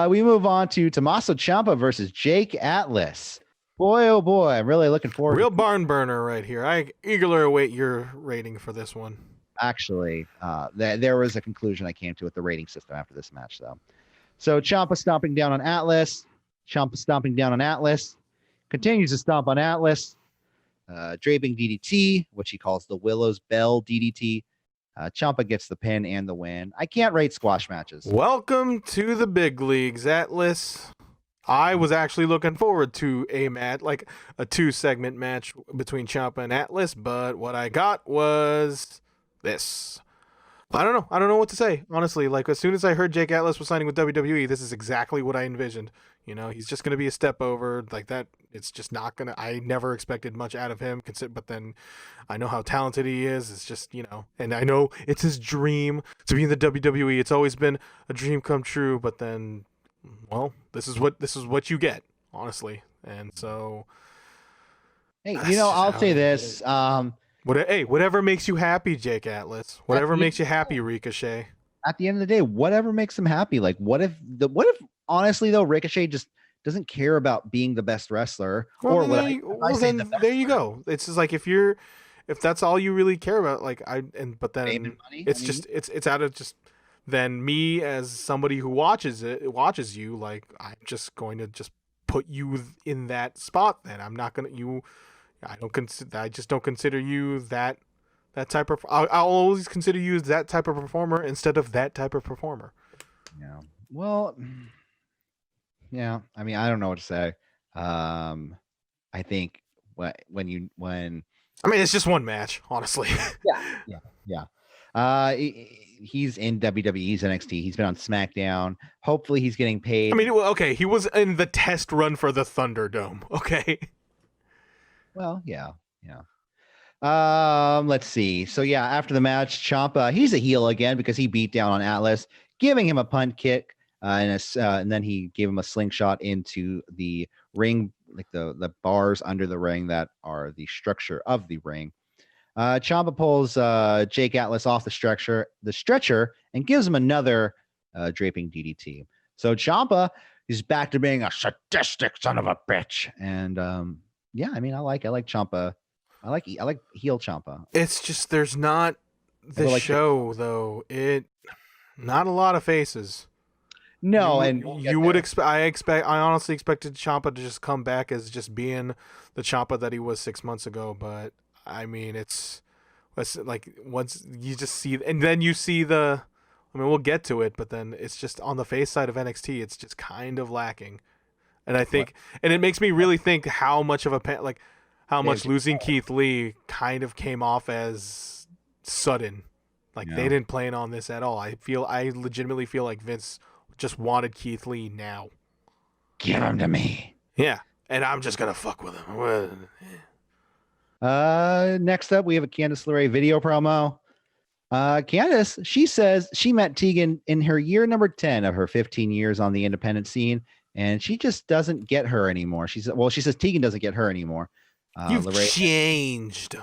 We move on to Tommaso Ciampa versus Jake Atlas. Boy, oh boy, I'm really looking forward. Real barn burner right here. I eagerly await your rating for this one. Actually, there was a conclusion I came to with the rating system after this match, though. So Ciampa stomping down on Atlas. Ciampa stomping down on Atlas. Continues to stomp on Atlas. Draping DDT, which he calls the Willow's Bell DDT. Ciampa gets the pin and the win. I can't rate squash matches. Welcome to the big leagues, Atlas. I was actually looking forward to a match, like a 2-segment match between Ciampa and Atlas, but what I got was this. I don't know what to say, honestly. Like, as soon as I heard Jake Atlas was signing with WWE, this is exactly what I envisioned. He's just going to be a step over like that. It's just not going to, I never expected much out of him, but then I know how talented he is. It's just, and I know it's his dream to be in the WWE. It's always been a dream come true, but then, well, this is what you get, honestly. And so, hey, I'll say this. Whatever makes you happy, Jake Atlas. Whatever makes you happy, Ricochet. At the end of the day, whatever makes him happy. Like, what if honestly though, Ricochet just doesn't care about being the best wrestler, there you go. It's just like if that's all you really care about, like but then it's out of just then me as somebody who watches you, like I'm just going to just put you in that spot. Then I'm not gonna I just don't consider you that type of. I'll always consider you as that type of performer instead of that type of performer. Yeah. Well. Yeah, I mean, I don't know what to say. I think when I mean, it's just one match, honestly. Yeah. He's in WWE's NXT. He's been on SmackDown. Hopefully, he's getting paid. I mean, okay, he was in the test run for the Thunderdome. Okay. Well, yeah. Let's see. So yeah, after the match, Ciampa, he's a heel again because he beat down on Atlas, giving him a punt kick. And then he gave him a slingshot into the ring, like the bars under the ring that are the structure of the ring. Ciampa pulls Jake Atlas off the stretcher, and gives him another draping DDT. So Ciampa is back to being a sadistic son of a bitch. And yeah, I mean, I like Ciampa. I like heel Ciampa. It's just there's not the show though. Not a lot of faces. No, you would expect. I honestly expected Ciampa to just come back as just being the Ciampa that he was 6 months ago. But I mean, it's like once you just see, and then you see the. I mean, we'll get to it, but then it's just on the face side of NXT. It's just kind of lacking, and I think, and it makes me really think how much of how much losing Keith Lee kind of came off as sudden. Like they didn't plan on this at all. I legitimately feel like Vince just wanted Keith Lee now. Give him to me. Yeah, and I'm just gonna fuck with him. Next up, we have a Candice LeRae video promo. Candice, she says she met Tegan in her year number 10 of her 15 years on the independent scene, and she just doesn't get her anymore. She says Tegan doesn't get her anymore. You've changed.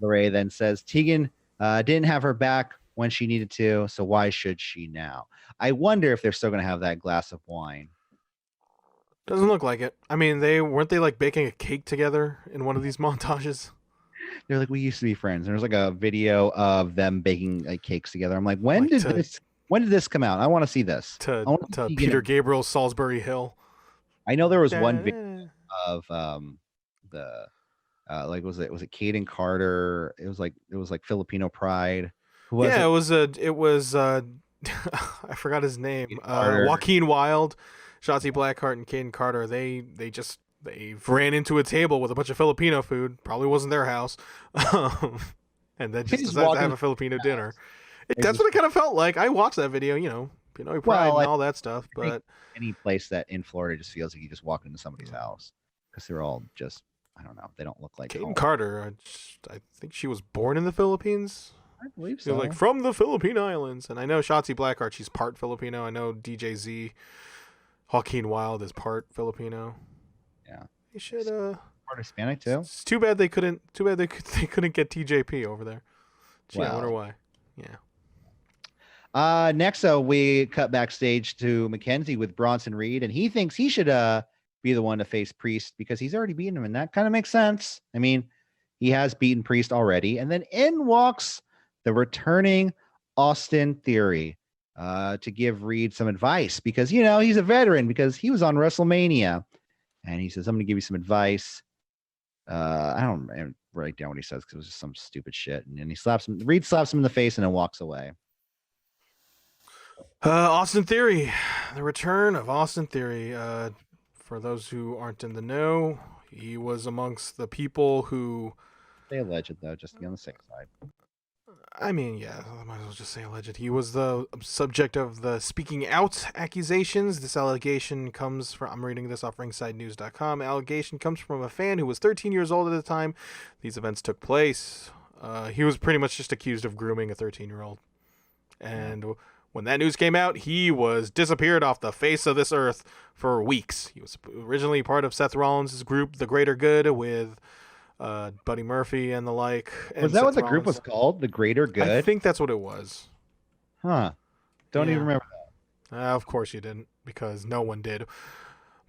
LeRae then says Tegan didn't have her back when she needed to, so why should she now? I wonder if they're still going to have that glass of wine. Doesn't look like it. I mean, they weren't they like baking a cake together in one of these montages? They're like, we used to be friends. There's like a video of them baking like cakes together. I'm like, when Like did this come out? I want to see this. To I want to see Peter Gabriel's Salisbury Hill. I know there was one video of the like was it Caden Carter? It was like Filipino Pride. Who was it was I forgot his name. Joaquin Wilde, Shotzi Blackheart, and Caden Carter. They ran into a table with a bunch of Filipino food. Probably wasn't their house, and then just decided to have a Filipino dinner. That's what it kind of felt like. I watched that video, Pride and all that stuff. But any place that in Florida just feels like you just walk into somebody's house because they're all just, I don't know, they don't look like Caden Carter. I think she was born in the Philippines. I believe so. Like from the Philippine Islands, and I know Shotzi Blackheart. She's part Filipino. I know DJZ, Joaquin Wilde is part Filipino. Yeah, they should part Hispanic too. It's too bad they couldn't. Too bad they couldn't get TJP over there. Gee, I wonder why. Yeah. Next, we cut backstage to Mackenzie with Bronson Reed, and he thinks he should be the one to face Priest because he's already beaten him, and that kind of makes sense. I mean, he has beaten Priest already, and then in walks the returning Austin Theory to give Reed some advice because he's a veteran because he was on WrestleMania, and he says, "I'm going to give you some advice." I don't write down what he says because it was just some stupid shit, and then Reed slaps him in the face and then walks away. Austin Theory, the return of Austin Theory. For those who aren't in the know, he was amongst the people who. Say alleged though, just to be on the safe side. I mean, yeah, I might as well just say alleged. He was the subject of the speaking out accusations. This allegation comes from, I'm reading this off ringsidenews.com. Allegation comes from a fan who was 13 years old at the time these events took place. He was pretty much just accused of grooming a 13-year-old. And when that news came out, he was disappeared off the face of this earth for weeks. He was originally part of Seth Rollins' group, The Greater Good, with Buddy Murphy and the like. Was that what the group was called? The Greater Good? I think that's what it was. Huh. Don't even remember that. Of course you didn't, because no one did.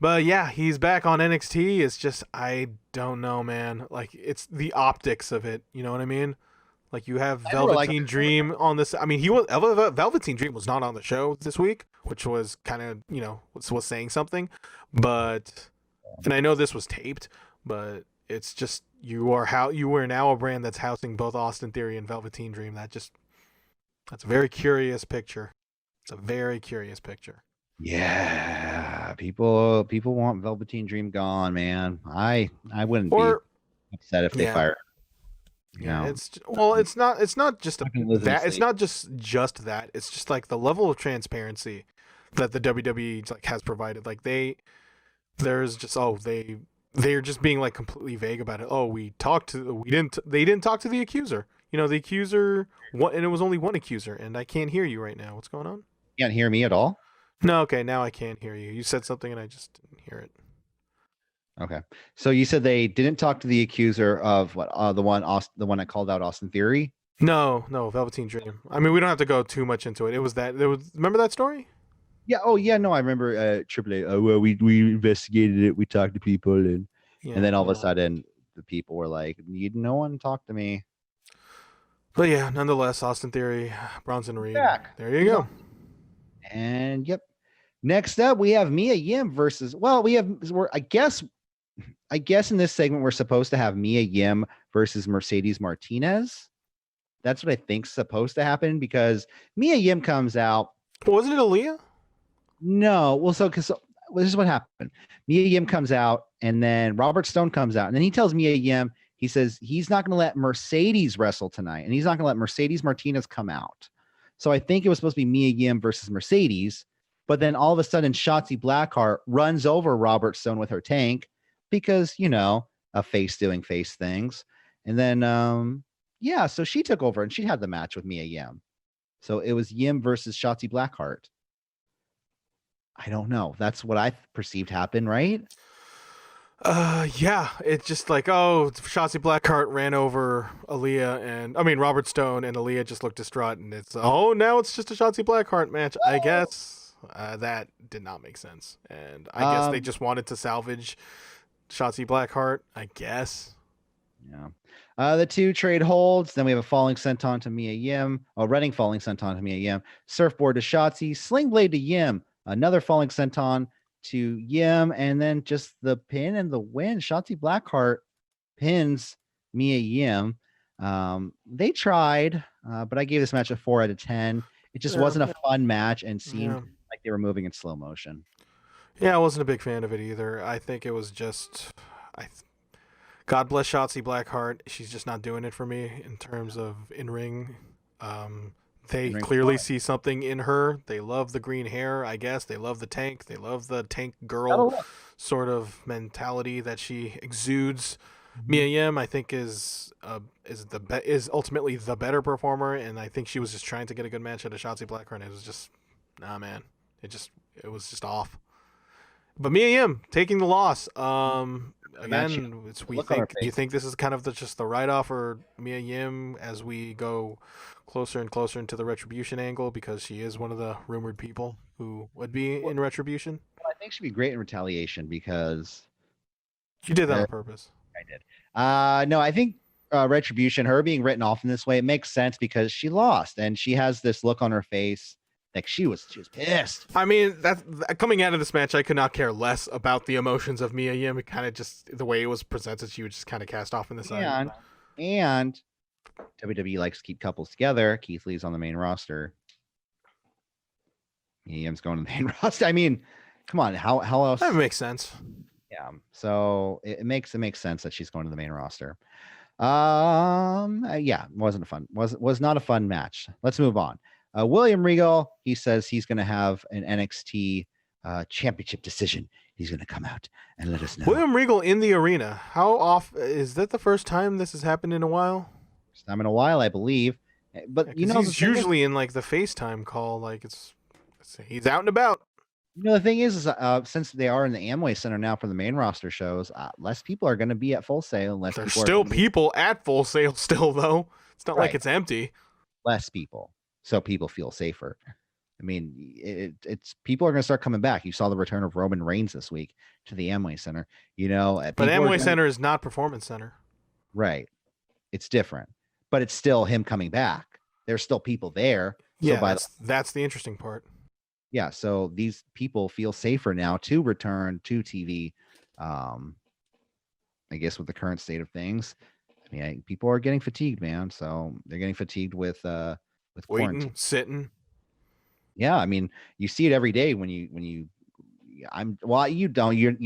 But yeah, he's back on NXT. It's just, I don't know, man. Like, it's the optics of it. You know what I mean? Like, you have Velveteen Dream on this. I mean, Velveteen Dream was not on the show this week, which was kind of, was saying something. But, and I know this was taped, but it's just, you are now a brand that's housing both Austin Theory and Velveteen Dream. That's a very curious picture. It's a very curious picture. Yeah, people want Velveteen Dream gone, man. I wouldn't be upset if they fired. It's not just that. It's not just that. It's just like the level of transparency that the WWE has provided. Like they're just being like completely vague about it. Oh, they didn't talk to the accuser. The accuser, and it was only one accuser, and I can't hear you right now. What's going on? You can't hear me at all? No, okay, now I can't hear you. You said something and I just didn't hear it. Okay. So you said they didn't talk to the accuser of what the one that called out Austin Theory? No, Velveteen Dream. I mean, we don't have to go too much into it. Remember that story? Yeah. Oh, yeah. No, I remember AAA. Oh, well, we investigated it. We talked to people, and then all of a sudden, the people were like, "No one talked to me." But yeah, nonetheless, Austin Theory, Bronson Reed. Back. There you go. And yep. Next up, we have Mia Yim versus. Well, I guess in this segment we're supposed to have Mia Yim versus Mercedes Martinez. That's what I think's supposed to happen because Mia Yim comes out. Wasn't it Aaliyah? No. Well, this is what happened. Mia Yim comes out, and then Robert Stone comes out, and then he tells Mia Yim, he says he's not going to let Mercedes wrestle tonight, and he's not going to let Mercedes Martinez come out. So I think it was supposed to be Mia Yim versus Mercedes, but then all of a sudden Shotzi Blackheart runs over Robert Stone with her tank because, a face doing face things. And then, so she took over and she had the match with Mia Yim. So it was Yim versus Shotzi Blackheart. I don't know. That's what I perceived happened, right? Yeah. It's just like, Shotzi Blackheart ran over Robert Stone, and Aaliyah just looked distraught, and now it's just a Shotzi Blackheart match, I guess. That did not make sense. And I guess they just wanted to salvage Shotzi Blackheart, I guess. Yeah. The two trade holds. Then we have a falling senton to Mia Yim. Oh, running falling senton to Mia Yim. Surfboard to Shotzi. Sling blade to Yim. Another falling senton to Yim. And then just the pin and the win. Shotzi Blackheart pins Mia Yim. They tried, but I gave this match a 4 out of 10. It just wasn't a fun match and seemed like they were moving in slow motion. Yeah, I wasn't a big fan of it either. I think it was just... God bless Shotzi Blackheart. She's just not doing it for me in terms of in-ring. They clearly see something in her. They love the green hair, I guess. They love the tank. They love the tank girl sort of mentality that she exudes. Mia Yim, I think, is ultimately the better performer, and I think she was just trying to get a good match out of Shotzi Blackheart. It was just, man. It was just off. But Mia Yim taking the loss. Again, you think this is kind of just the write-off for Mia Yim as we go closer and closer into the Retribution angle, because she is one of the rumored people who would be in Retribution? I think she'd be great in Retaliation because she did that on purpose. I did. No, I think Retribution, her being written off in this way, it makes sense because she lost and she has this look on her face. Like she was pissed. I mean, coming out of this match, I could not care less about the emotions of Mia Yim. It kind of just the way it was presented, she would just kind of cast off in the side. And WWE likes to keep couples together. Keith Lee's on the main roster. Mia Yim's going to the main roster. I mean, come on, how else? That makes sense. Yeah, so it makes sense that she's going to the main roster. Yeah, was not a fun match. Let's move on. William Regal, he says he's going to have an NXT championship decision. He's going to come out and let us know. William Regal in the arena. How often is that? The first time this has happened in a while? First time in a while, I believe. But he's usually in like the FaceTime call. Like he's out and about. The thing is since they are in the Amway Center now for the main roster shows, less people are going to be at Full Sail. There's still people at Full Sail still, though. It's not like it's empty. Less people. So people feel safer. I mean, it's people are going to start coming back. You saw the return of Roman Reigns this week to the Amway Center. But Amway Center is not Performance Center. Right. It's different. But it's still him coming back. There's still people there. Yeah, that's the interesting part. Yeah, so these people feel safer now to return to TV. I guess with the current state of things. I mean, people are getting fatigued, man. So they're getting fatigued with waiting, quarantine. Sitting. Yeah, I mean, you see it every day when you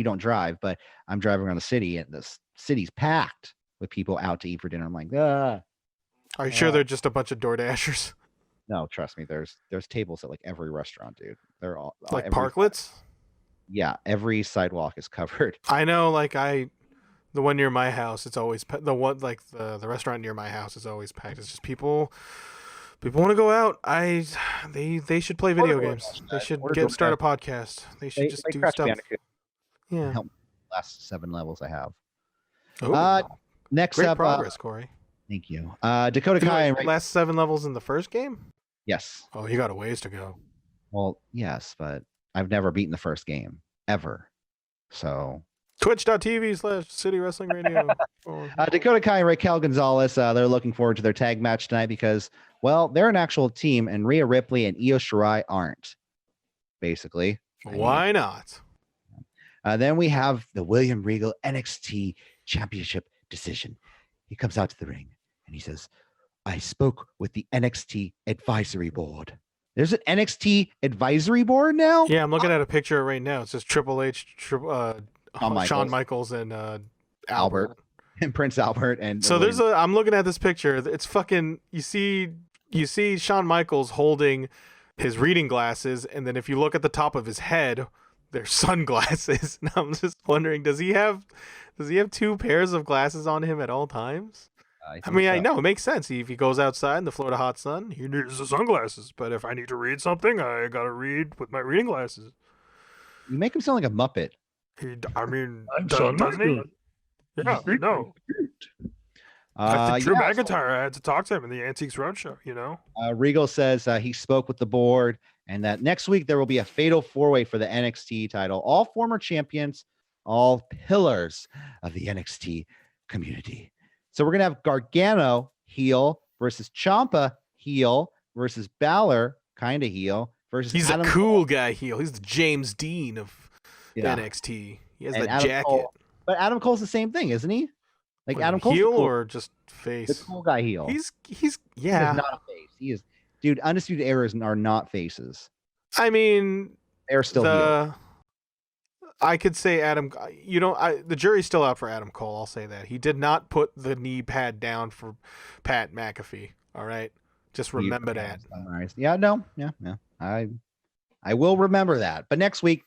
don't drive, but I'm driving around the city and the city's packed with people out to eat for dinner. I'm like, Are you sure they're just a bunch of DoorDashers? No, trust me. There's tables at like every restaurant, dude. They're all like parklets. Yeah, every sidewalk is covered. I know, the one near my house, it's always the one like the restaurant near my house is always packed. It's just people want to go out. They should play video games. They should start a podcast. They should just do stuff. Yeah. Help last 7 levels I have. Next great up, progress, Corey. Thank you. Dakota Kai and last 7 levels in the first game? Yes. Oh, you got a ways to go. Well, yes, but I've never beaten the first game ever. So Twitch.tv/City Wrestling Radio. Dakota Kai and Raquel Gonzalez, they're looking forward to their tag match tonight because, well, they're an actual team and Rhea Ripley and Io Shirai aren't, basically. Why not? Then we have the William Regal NXT Championship decision. He comes out to the ring and he says, I spoke with the NXT Advisory Board. There's an NXT Advisory Board now? Yeah, I'm looking at a picture right now. It says Triple H, Shawn Michaels and Albert and Prince Albert. And so I'm looking at this picture. It's fucking, you see Shawn Michaels holding his reading glasses, and then if you look at the top of his head, there's sunglasses. And I'm just wondering, does he have 2 pairs of glasses on him at all times? I know it makes sense. If he goes outside in the Florida hot sun, he needs the sunglasses. But if I need to read something, I gotta read with my reading glasses. You make him sound like a Muppet. Doesn't he? Yeah, no. Drew McIntyre, I had to talk to him in the Antiques Roadshow, Regal says he spoke with the board and that next week there will be a fatal 4-way for the NXT title. All former champions, all pillars of the NXT community. So we're going to have Gargano heel versus Champa heel versus Balor kind of heel versus He's Adam a cool Cole. guy heel. He's the James Dean of NXT. He has the Adam jacket. Cole, but Adam Cole's the same thing, isn't he? Like Adam Cole's heel cool, or just face? the cool guy heel. He's He is not a face. He is, dude. Undisputed Errors are not faces. I mean, They're still heel. I could say Adam. The jury's still out for Adam Cole. I'll say that he did not put the knee pad down for Pat McAfee. All right, just remember that. Yeah, no, yeah. I will remember that. But next week,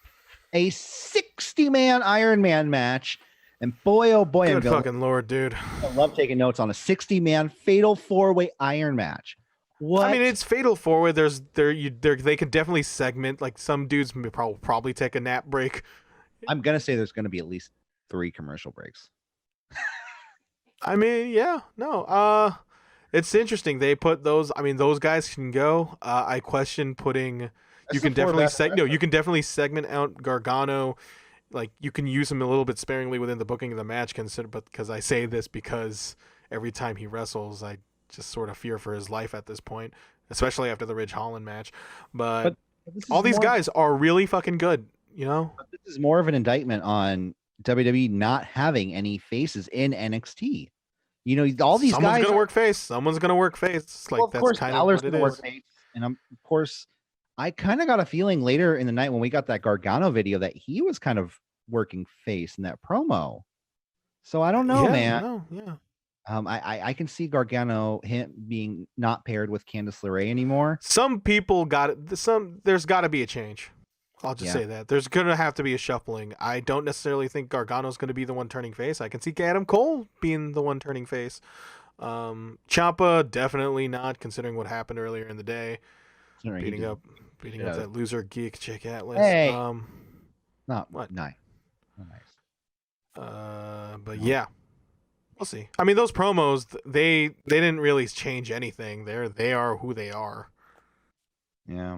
a 60-man Iron Man match. And boy, oh boy, good fucking Lord, dude. I love taking notes on a 60-man fatal 4-way Iron match. What? I mean, it's fatal 4-way. They could definitely segment, like some dudes probably take a nap break. I'm going to say there's going to be at least 3 commercial breaks. I mean, yeah, no. It's interesting. They put those, I mean, those guys can go. I question putting, you can definitely segment out Gargano. Like, you can use him a little bit sparingly within the booking of the match, because I say this because every time he wrestles, I just sort of fear for his life at this point, especially after the Ridge Holland match. But all these guys are really fucking good, you know? But this is more of an indictment on WWE not having any faces in NXT. You know, all these Someone's guys. Someone's going to work face. It's like, of course, that's kind of what it is. Face, and of course, I kind of got a feeling later in the night when we got that Gargano video that he was kind of working face in that promo. So I don't know, man. Yeah. I can see Gargano him being not paired with Candice LeRae anymore. Some people got it. There's got to be a change. I'll just say that there's gonna have to be a shuffling. I don't necessarily think Gargano's gonna be the one turning face. I can see Adam Cole being the one turning face. Champa definitely not, considering what happened earlier in the day. Beating up that loser geek Jake Atlas. Hey. Not what? Nice. But yeah, we'll see. I mean, those promos, they didn't really change anything. They are who they are. Yeah.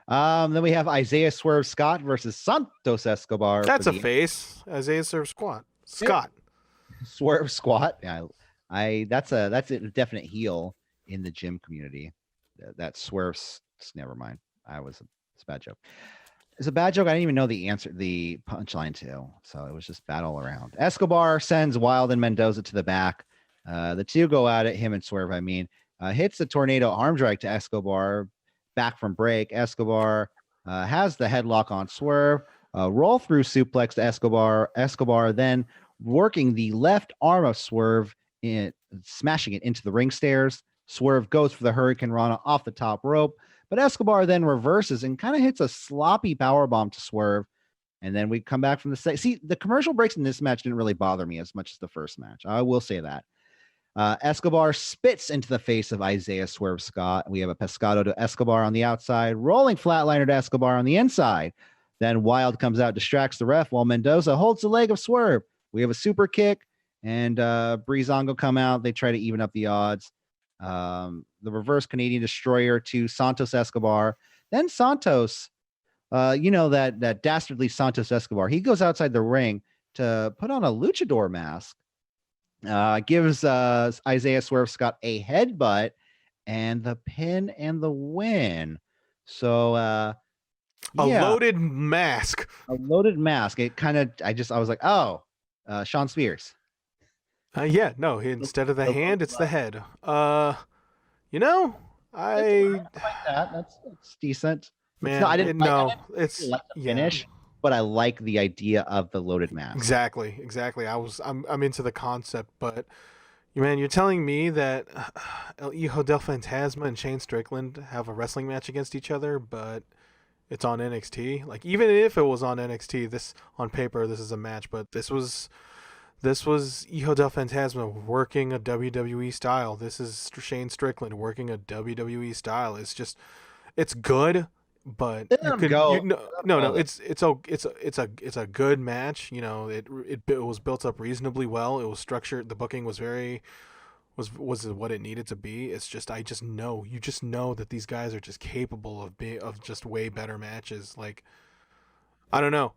Then we have Isaiah Swerve Scott versus Santos Escobar. That's a face. Isaiah Swerve Scott. Swerve Squat. Yeah, that's a definite heel in the gym community. That Swerve's. Never mind. It's a bad joke. It's a bad joke. I didn't even know the punchline to. So it was just bad all around. Escobar sends Wild and Mendoza to the back. The two go at it. Him and Swerve. Hits the tornado arm drag to Escobar. Back from break, Escobar has the headlock on Swerve, roll through suplex to Escobar. Escobar then working the left arm of Swerve, smashing it into the ring stairs. Swerve goes for the Hurricane Rana off the top rope, but Escobar then reverses and kind of hits a sloppy powerbomb to Swerve. And then we come back from the commercial breaks in this match didn't really bother me as much as the first match. I will say that. Escobar spits into the face of Isaiah Swerve Scott. We have a pescado to Escobar on the outside, rolling flatliner to Escobar on the inside. Then Wild comes out, distracts the ref while Mendoza holds the leg of Swerve. We have a super kick and Breezango come out. They try to even up the odds. The reverse Canadian destroyer to Santos Escobar. Then Santos, that dastardly Santos Escobar, he goes outside the ring to put on a luchador mask. Gives Isaiah Swerve Scott a headbutt and the pin and the win. So a loaded mask. It kind of I was like, oh, Sean Spears. Instead of the hand, it's the head. I like that. That's decent. Man, it's like the finish. But I like the idea of the loaded mask. Exactly. I'm into the concept, but man, you're telling me that El Hijo del Fantasma and Shane Strickland have a wrestling match against each other, but it's on NXT. Like, even if it was on NXT, this on paper this is a match, but this was Hijo del Fantasma working a WWE style. This is Shane Strickland working a WWE style. It's good. But it's a good match. It was built up reasonably well. It was structured. The booking was very was what it needed to be. It's just you just know that these guys are just capable of just way better matches. Like, I don't know.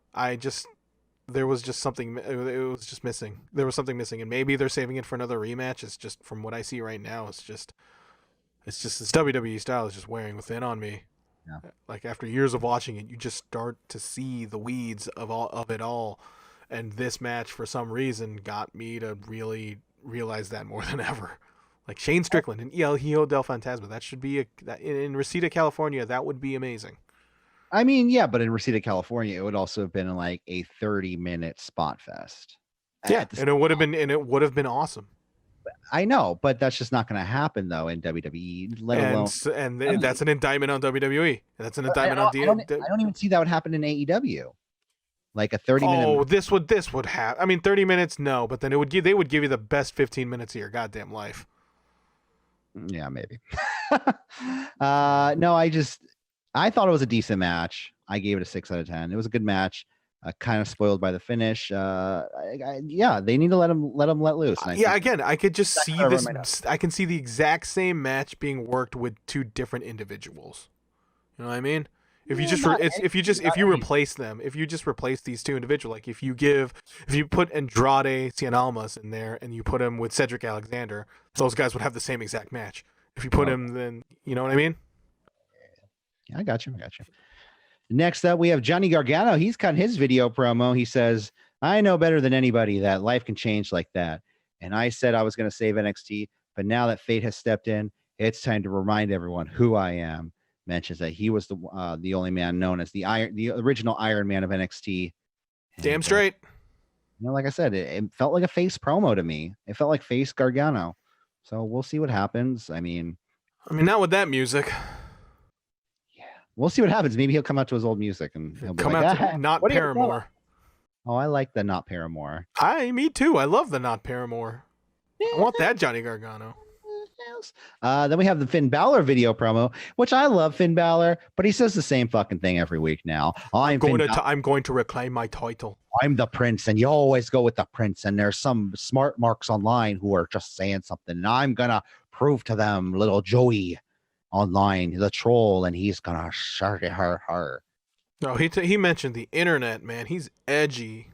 There was just something. It was just missing. There was something missing, and maybe they're saving it for another rematch. It's just from what I see right now. It's just this WWE style is just wearing thin on me. Yeah. Like after years of watching it, you just start to see the weeds of it all, and this match for some reason got me to really realize that more than ever. Like Shane Strickland and El Hijo del Fantasma. That should be in Reseda, California. That would be amazing. I mean, yeah, but in Reseda, California, it would also have been like a 30-minute spot fest. Yeah, and it would have been awesome. I know, but that's just not going to happen though in WWE. That's an indictment on WWE. That's an indictment on WWE. I don't even see that would happen in AEW. Like a 30-minute. Oh, this would have. I mean, 30 minutes, no, but then they would give you the best 15 minutes of your goddamn life. Yeah, maybe. No, I thought it was a decent match. I gave it a 6 out of 10. It was a good match. Kind of spoiled by the finish. Yeah, they need to let loose. Again, I could just see this. I can see the exact same match being worked with two different individuals. You know what I mean? If you just replace these two individuals, like if you put Andrade Cien Almas in there and you put him with Cedric Alexander, those guys would have the same exact match. If you put him, then you know what I mean? I got you. Next up, we have Johnny Gargano. He's cut his video promo. He says, "I know better than anybody that life can change like that. And I said I was going to save NXT, but now that fate has stepped in, it's time to remind everyone who I am." Mentions that he was the only man known as the original Iron Man of NXT. Damn straight. Like I said, it felt like a face promo to me. It felt like face Gargano. So we'll see what happens. I mean, not with that music. Yeah, we'll see what happens. Maybe he'll come out to his old music and he'll come out to Not Paramore. Oh, I like the Not Paramore. Me too. I love the Not Paramore. I want that Johnny Gargano. Then we have the Finn Balor video promo, which I love Finn Balor, but he says the same fucking thing every week now. I'm going to reclaim my title. I'm the prince, and you always go with the prince. And there's some smart marks online who are just saying something, and I'm gonna prove to them, little Joey online, the troll, and he's gonna shart at her. No, he mentioned the internet, man. He's edgy.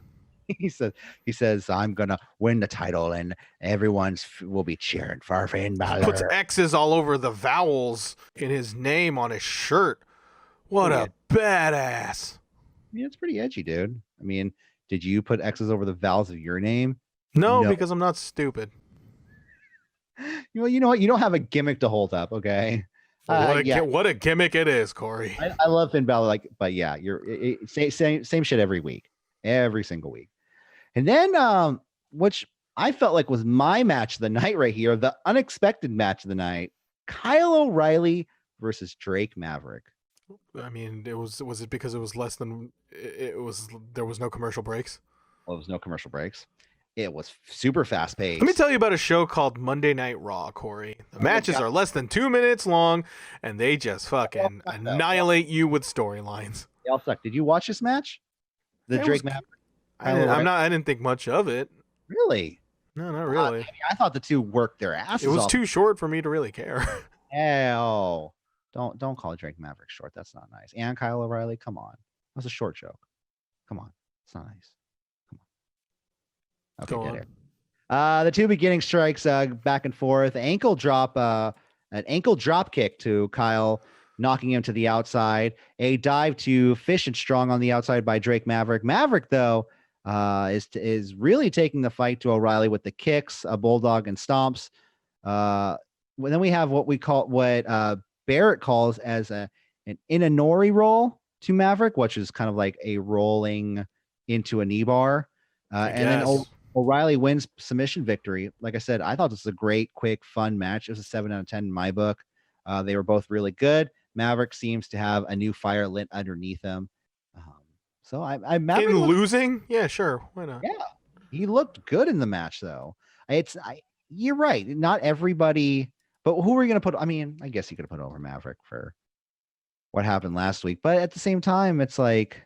He says, I'm gonna win the title, and everyone's will be cheering for Finn Balor. Puts X's all over the vowels in his name on his shirt. What a badass! Yeah, it's pretty edgy, dude. I mean, did you put X's over the vowels of your name? No, because I'm not stupid. You know what? You don't have a gimmick to hold up, okay? What a gimmick it is, Corey. I love Finn Balor, but yeah, same shit every week, every single week. And then, which I felt like was my match of the night right here, the unexpected match of the night, Kyle O'Reilly versus Drake Maverick. I mean, was it because it was less than there was no commercial breaks? Well, there was no commercial breaks. It was super fast paced. Let me tell you about a show called Monday Night Raw, Corey. The matches are less than 2 minutes long, and they just fucking annihilate you with storylines. They all suck. Did you watch this match? Drake Maverick? I didn't think much of it. Really? No, not really. I thought the two worked their asses off. It was too short for me to really care. Hell, don't call Drake Maverick short. That's not nice. And Kyle O'Reilly, come on. That was a short joke. Come on. It's not nice. Come on. Okay, Go on. The two beginning strikes back and forth. An ankle drop kick to Kyle, knocking him to the outside. A dive to Fish and Strong on the outside by Drake Maverick. Maverick, though, is really taking the fight to O'Reilly with the kicks, a bulldog, and stomps. Then we have what Barrett calls as an Inanori roll to Maverick, which is kind of like a rolling into a knee bar. And then O'Reilly wins submission victory. Like I said, I thought this was a great, quick, fun match. It was a 7 out of 10 in my book. They were both really good. Maverick seems to have a new fire lit underneath him. So Maverick losing? Yeah, sure. Why not? Yeah, he looked good in the match, though. You're right. Not everybody, but who are you going to put? I mean, I guess you could have put over Maverick for what happened last week. But at the same time, it's like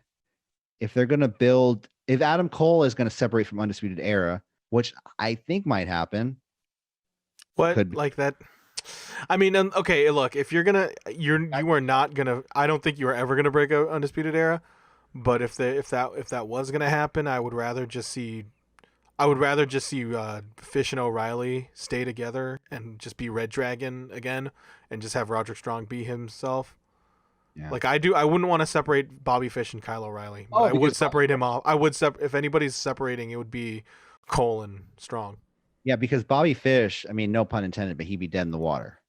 if Adam Cole is going to separate from Undisputed Era, which I think might happen, What Could be. like that? I mean, okay. Look, if you are not gonna. I don't think you are ever gonna break a Undisputed Era. But if that was gonna happen, I would rather just see. Fish and O'Reilly stay together and just be Red Dragon again, and just have Roderick Strong be himself. Yeah. Like I wouldn't want to separate Bobby Fish and Kyle O'Reilly, but I would separate him off. If anybody's separating, it would be Cole and Strong. Yeah, because Bobby Fish, I mean, no pun intended, but he'd be dead in the water.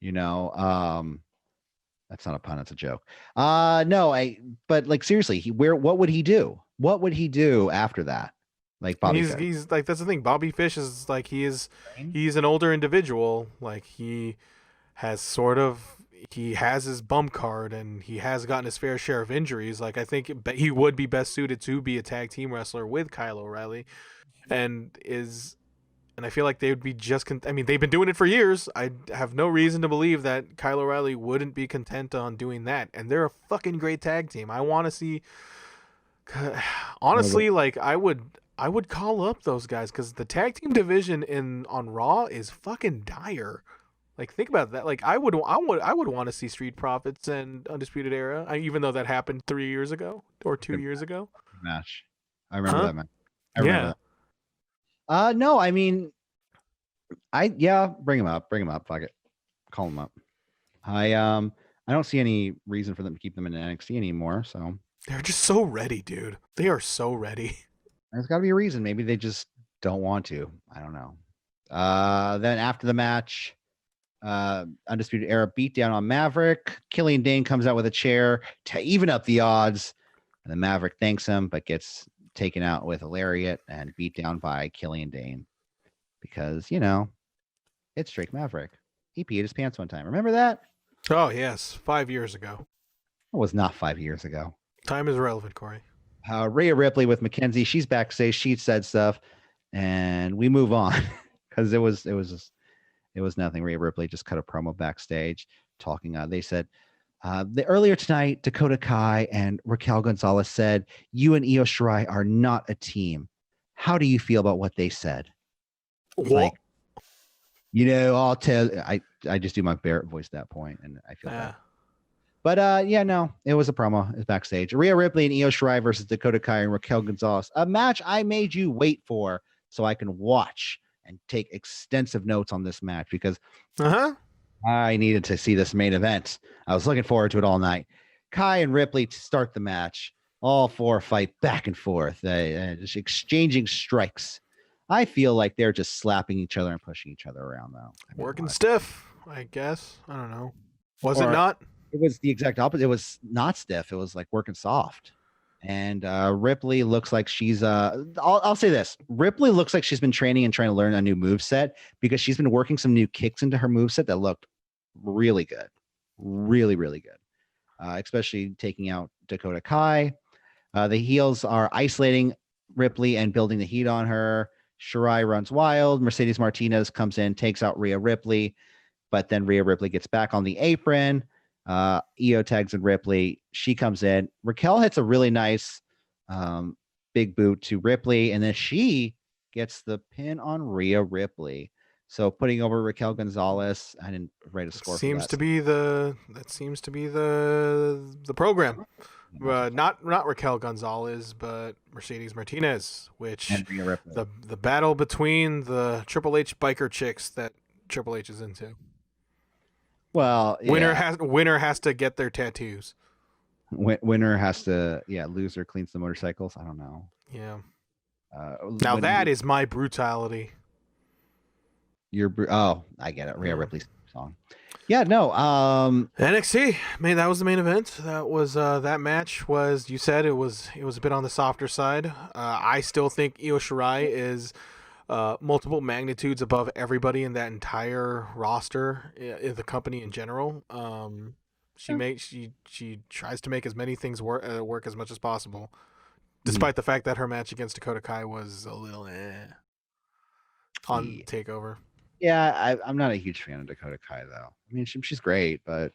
You know, that's not a pun, that's a joke. But like seriously, what would he do? What would he do after that? Like Bobby Fish. He's like, that's the thing. Bobby Fish is like, he's an older individual. Like he has his bump card and he has gotten his fair share of injuries. Like I think he would be best suited to be a tag team wrestler with Kyle O'Reilly, and I feel like they would be they've been doing it for years. I have no reason to believe that Kyle O'Reilly wouldn't be content on doing that. And they're a fucking great tag team. I want to see. Honestly, like I would call up those guys because the tag team division on Raw is fucking dire. Like think about that. Like I would want to see Street Profits and Undisputed Era, even though that happened 3 years ago or 2 years ago. Match. I remember that match. I remember that. No, I mean, bring him up. Fuck it, call him up. I don't see any reason for them to keep them in NXT anymore. So they're just so ready, dude. They are so ready. There's got to be a reason. Maybe they just don't want to. I don't know. Then after the match, Undisputed Era beatdown on Maverick. Killian Dane comes out with a chair to even up the odds, and then Maverick thanks him, but gets taken out with a lariat and beat down by Killian Dane because, you know, it's Drake Maverick. He peed his pants one time. Remember that? Oh, yes. 5 years ago. It was not 5 years ago. Time is relevant, Corey. Rhea Ripley with Mackenzie. She's backstage. She said stuff, and we move on because it was nothing. Rhea Ripley just cut a promo backstage talking. They said, earlier tonight, Dakota Kai and Raquel Gonzalez said, you and Io Shirai are not a team. How do you feel about what they said? What? Like, you know, I'll tell. I just do my Barrett voice at that point, and I feel bad. But no, it was a promo. It's backstage. Rhea Ripley and Io Shirai versus Dakota Kai and Raquel Gonzalez. A match I made you wait for so I can watch and take extensive notes on this match because I needed to see this main event. I was looking forward to it all night. Kai and Ripley start the match. All four fight back and forth, just exchanging strikes. I feel like they're just slapping each other and pushing each other around, though. Working stiff, I guess. I don't know. Was it not? It was the exact opposite. It was not stiff. It was like working soft. And Ripley looks like she's I'll say this. Ripley looks like she's been training and trying to learn a new moveset because she's been working some new kicks into her moveset that looked really good. Really, really good. Especially taking out Dakota Kai. The heels are isolating Ripley and building the heat on her. Shirai runs wild. Mercedes Martinez comes in, takes out Rhea Ripley, but then Rhea Ripley gets back on the apron. Io tags in Ripley. She comes in. Raquel hits a really nice big boot to Ripley, and then she gets the pin on Rhea Ripley. So putting over Raquel Gonzalez. I didn't write a score. Seems to be the program. Not Raquel Gonzalez, but Mercedes Martinez, which the battle between the Triple H biker chicks that Triple H is into. Well, yeah. Winner has to get their tattoos. Winner has to, loser cleans the motorcycles. I don't know. Yeah. Now that is my brutality. I get it. Rhea Ripley's song. Yeah, no. NXT, man, that was the main event. That was that match was. You said it was a bit on the softer side. I still think Io Shirai is multiple magnitudes above everybody in that entire roster, in the company in general. She tries to make as many things work as much as possible, despite the fact that her match against Dakota Kai was a little on TakeOver. Yeah, I'm not a huge fan of Dakota Kai though. I mean, she's great, but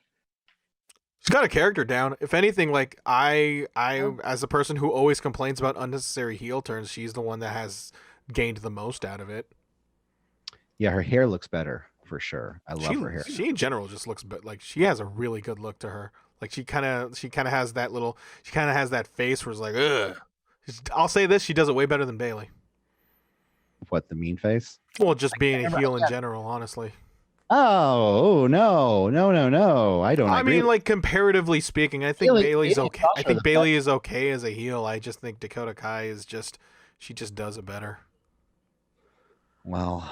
she's got a character down. If anything, like I as a person who always complains about unnecessary heel turns, she's the one that has gained the most out of it. Yeah, her hair looks better for sure. I love her hair. She in general just looks like she has a really good look to her. Like she kind of has that little, she kind of has that face where it's like, ugh. I'll say this, she does it way better than Bayley. What, the mean face? Well, just being a heel in general, honestly. Oh no! I don't. I mean, like comparatively speaking, I think Bayley's okay. I think Bayley is okay as a heel. I just think Dakota Kai is just, she just does it better. Well,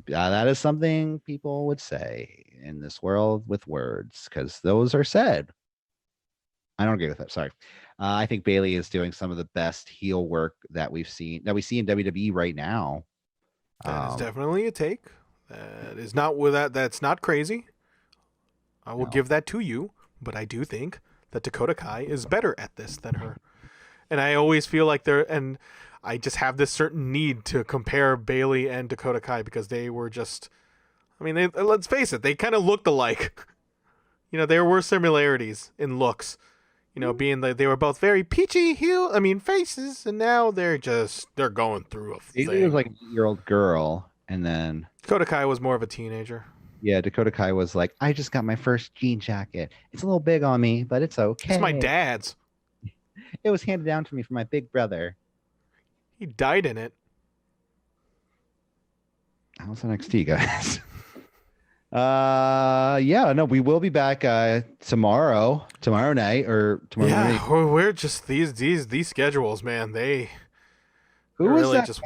that is something people would say in this world with words, because those are said. I don't agree with that. Sorry. I think Bayley is doing some of the best heel work that we see in WWE right now. That is definitely a take. That is not with that. That's not crazy. I will give that to you, but I do think that Dakota Kai is better at this than her. And I always feel like and I just have this certain need to compare Bayley and Dakota Kai because they were just, I mean, let's face it, they kind of looked alike. You know, there were similarities in looks. You know, being that they were both very peachy faces, and now they're going through a thing. Bayley was like an 8-year-old girl, and then Dakota Kai was more of a teenager. Yeah, Dakota Kai was like, I just got my first jean jacket. It's a little big on me, but it's okay. It's my dad's. It was handed down to me from my big brother. He died in it. How's NXT, guys? We will be back tomorrow night or tomorrow morning. Yeah, we're just these schedules, man. They're really just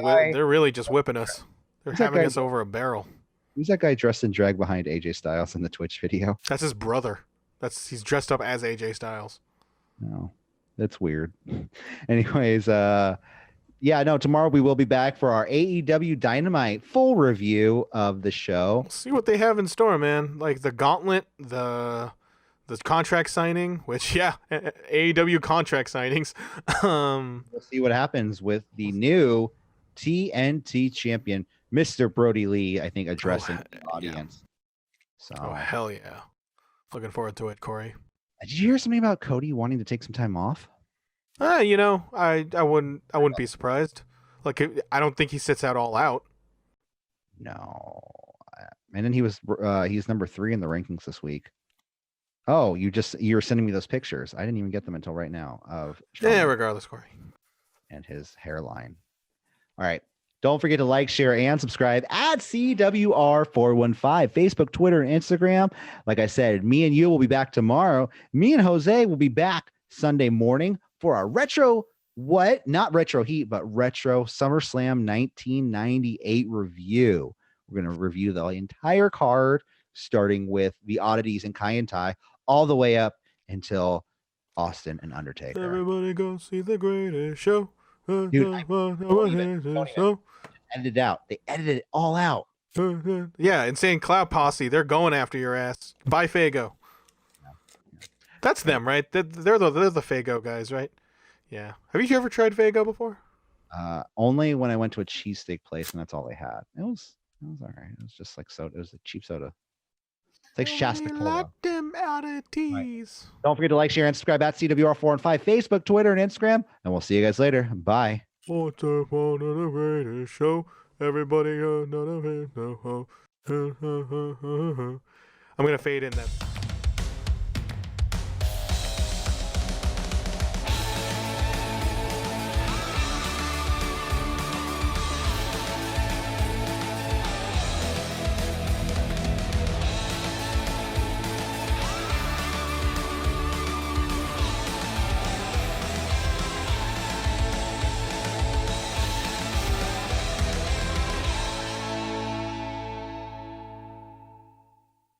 whipping us. They're having us over a barrel. Who's that guy dressed in drag behind AJ Styles in the Twitch video? That's his brother. He's dressed up as AJ Styles. No, that's weird. Anyways, tomorrow we will be back for our AEW Dynamite full review of the show. We'll see what they have in store, man. Like the gauntlet, the contract signing, which AEW contract signings. We'll see what happens with the new TNT champion, Mr. Brody Lee, I think, addressing the audience. Yeah. So hell yeah. Looking forward to it, Corey. Did you hear something about Cody wanting to take some time off? I wouldn't be surprised. Like, I don't think he sits out all out. No. And then he's number 3 in the rankings this week. Oh, you were sending me those pictures. I didn't even get them until right now of Sean regardless, Corey. And his hairline. All right. Don't forget to like, share, and subscribe at CWR415, Facebook, Twitter, and Instagram. Like I said, me and you will be back tomorrow. Me and Jose will be back Sunday morning for our not retro heat, but retro SummerSlam 1998 review. We're going to review the entire card, starting with the oddities and Kai and Tai, all the way up until Austin and Undertaker. Everybody go see the greatest show. Dude, edited out. They edited it all out. Yeah, Insane Cloud Posse. They're going after your ass. Bye, Fago. That's them, right? They're the Fago guys, right? Yeah. Have you ever tried Fago before? Only when I went to a cheesesteak place, and that's all they had. It was all right. It was just like soda. It was a cheap soda. It's like Shasta Cola. Like them oddities. Right. Don't forget to like, share, and subscribe at CWR415, Facebook, Twitter, and Instagram. And we'll see you guys later. Bye. What's up on the greatest show? Everybody, I'm gonna fade in that.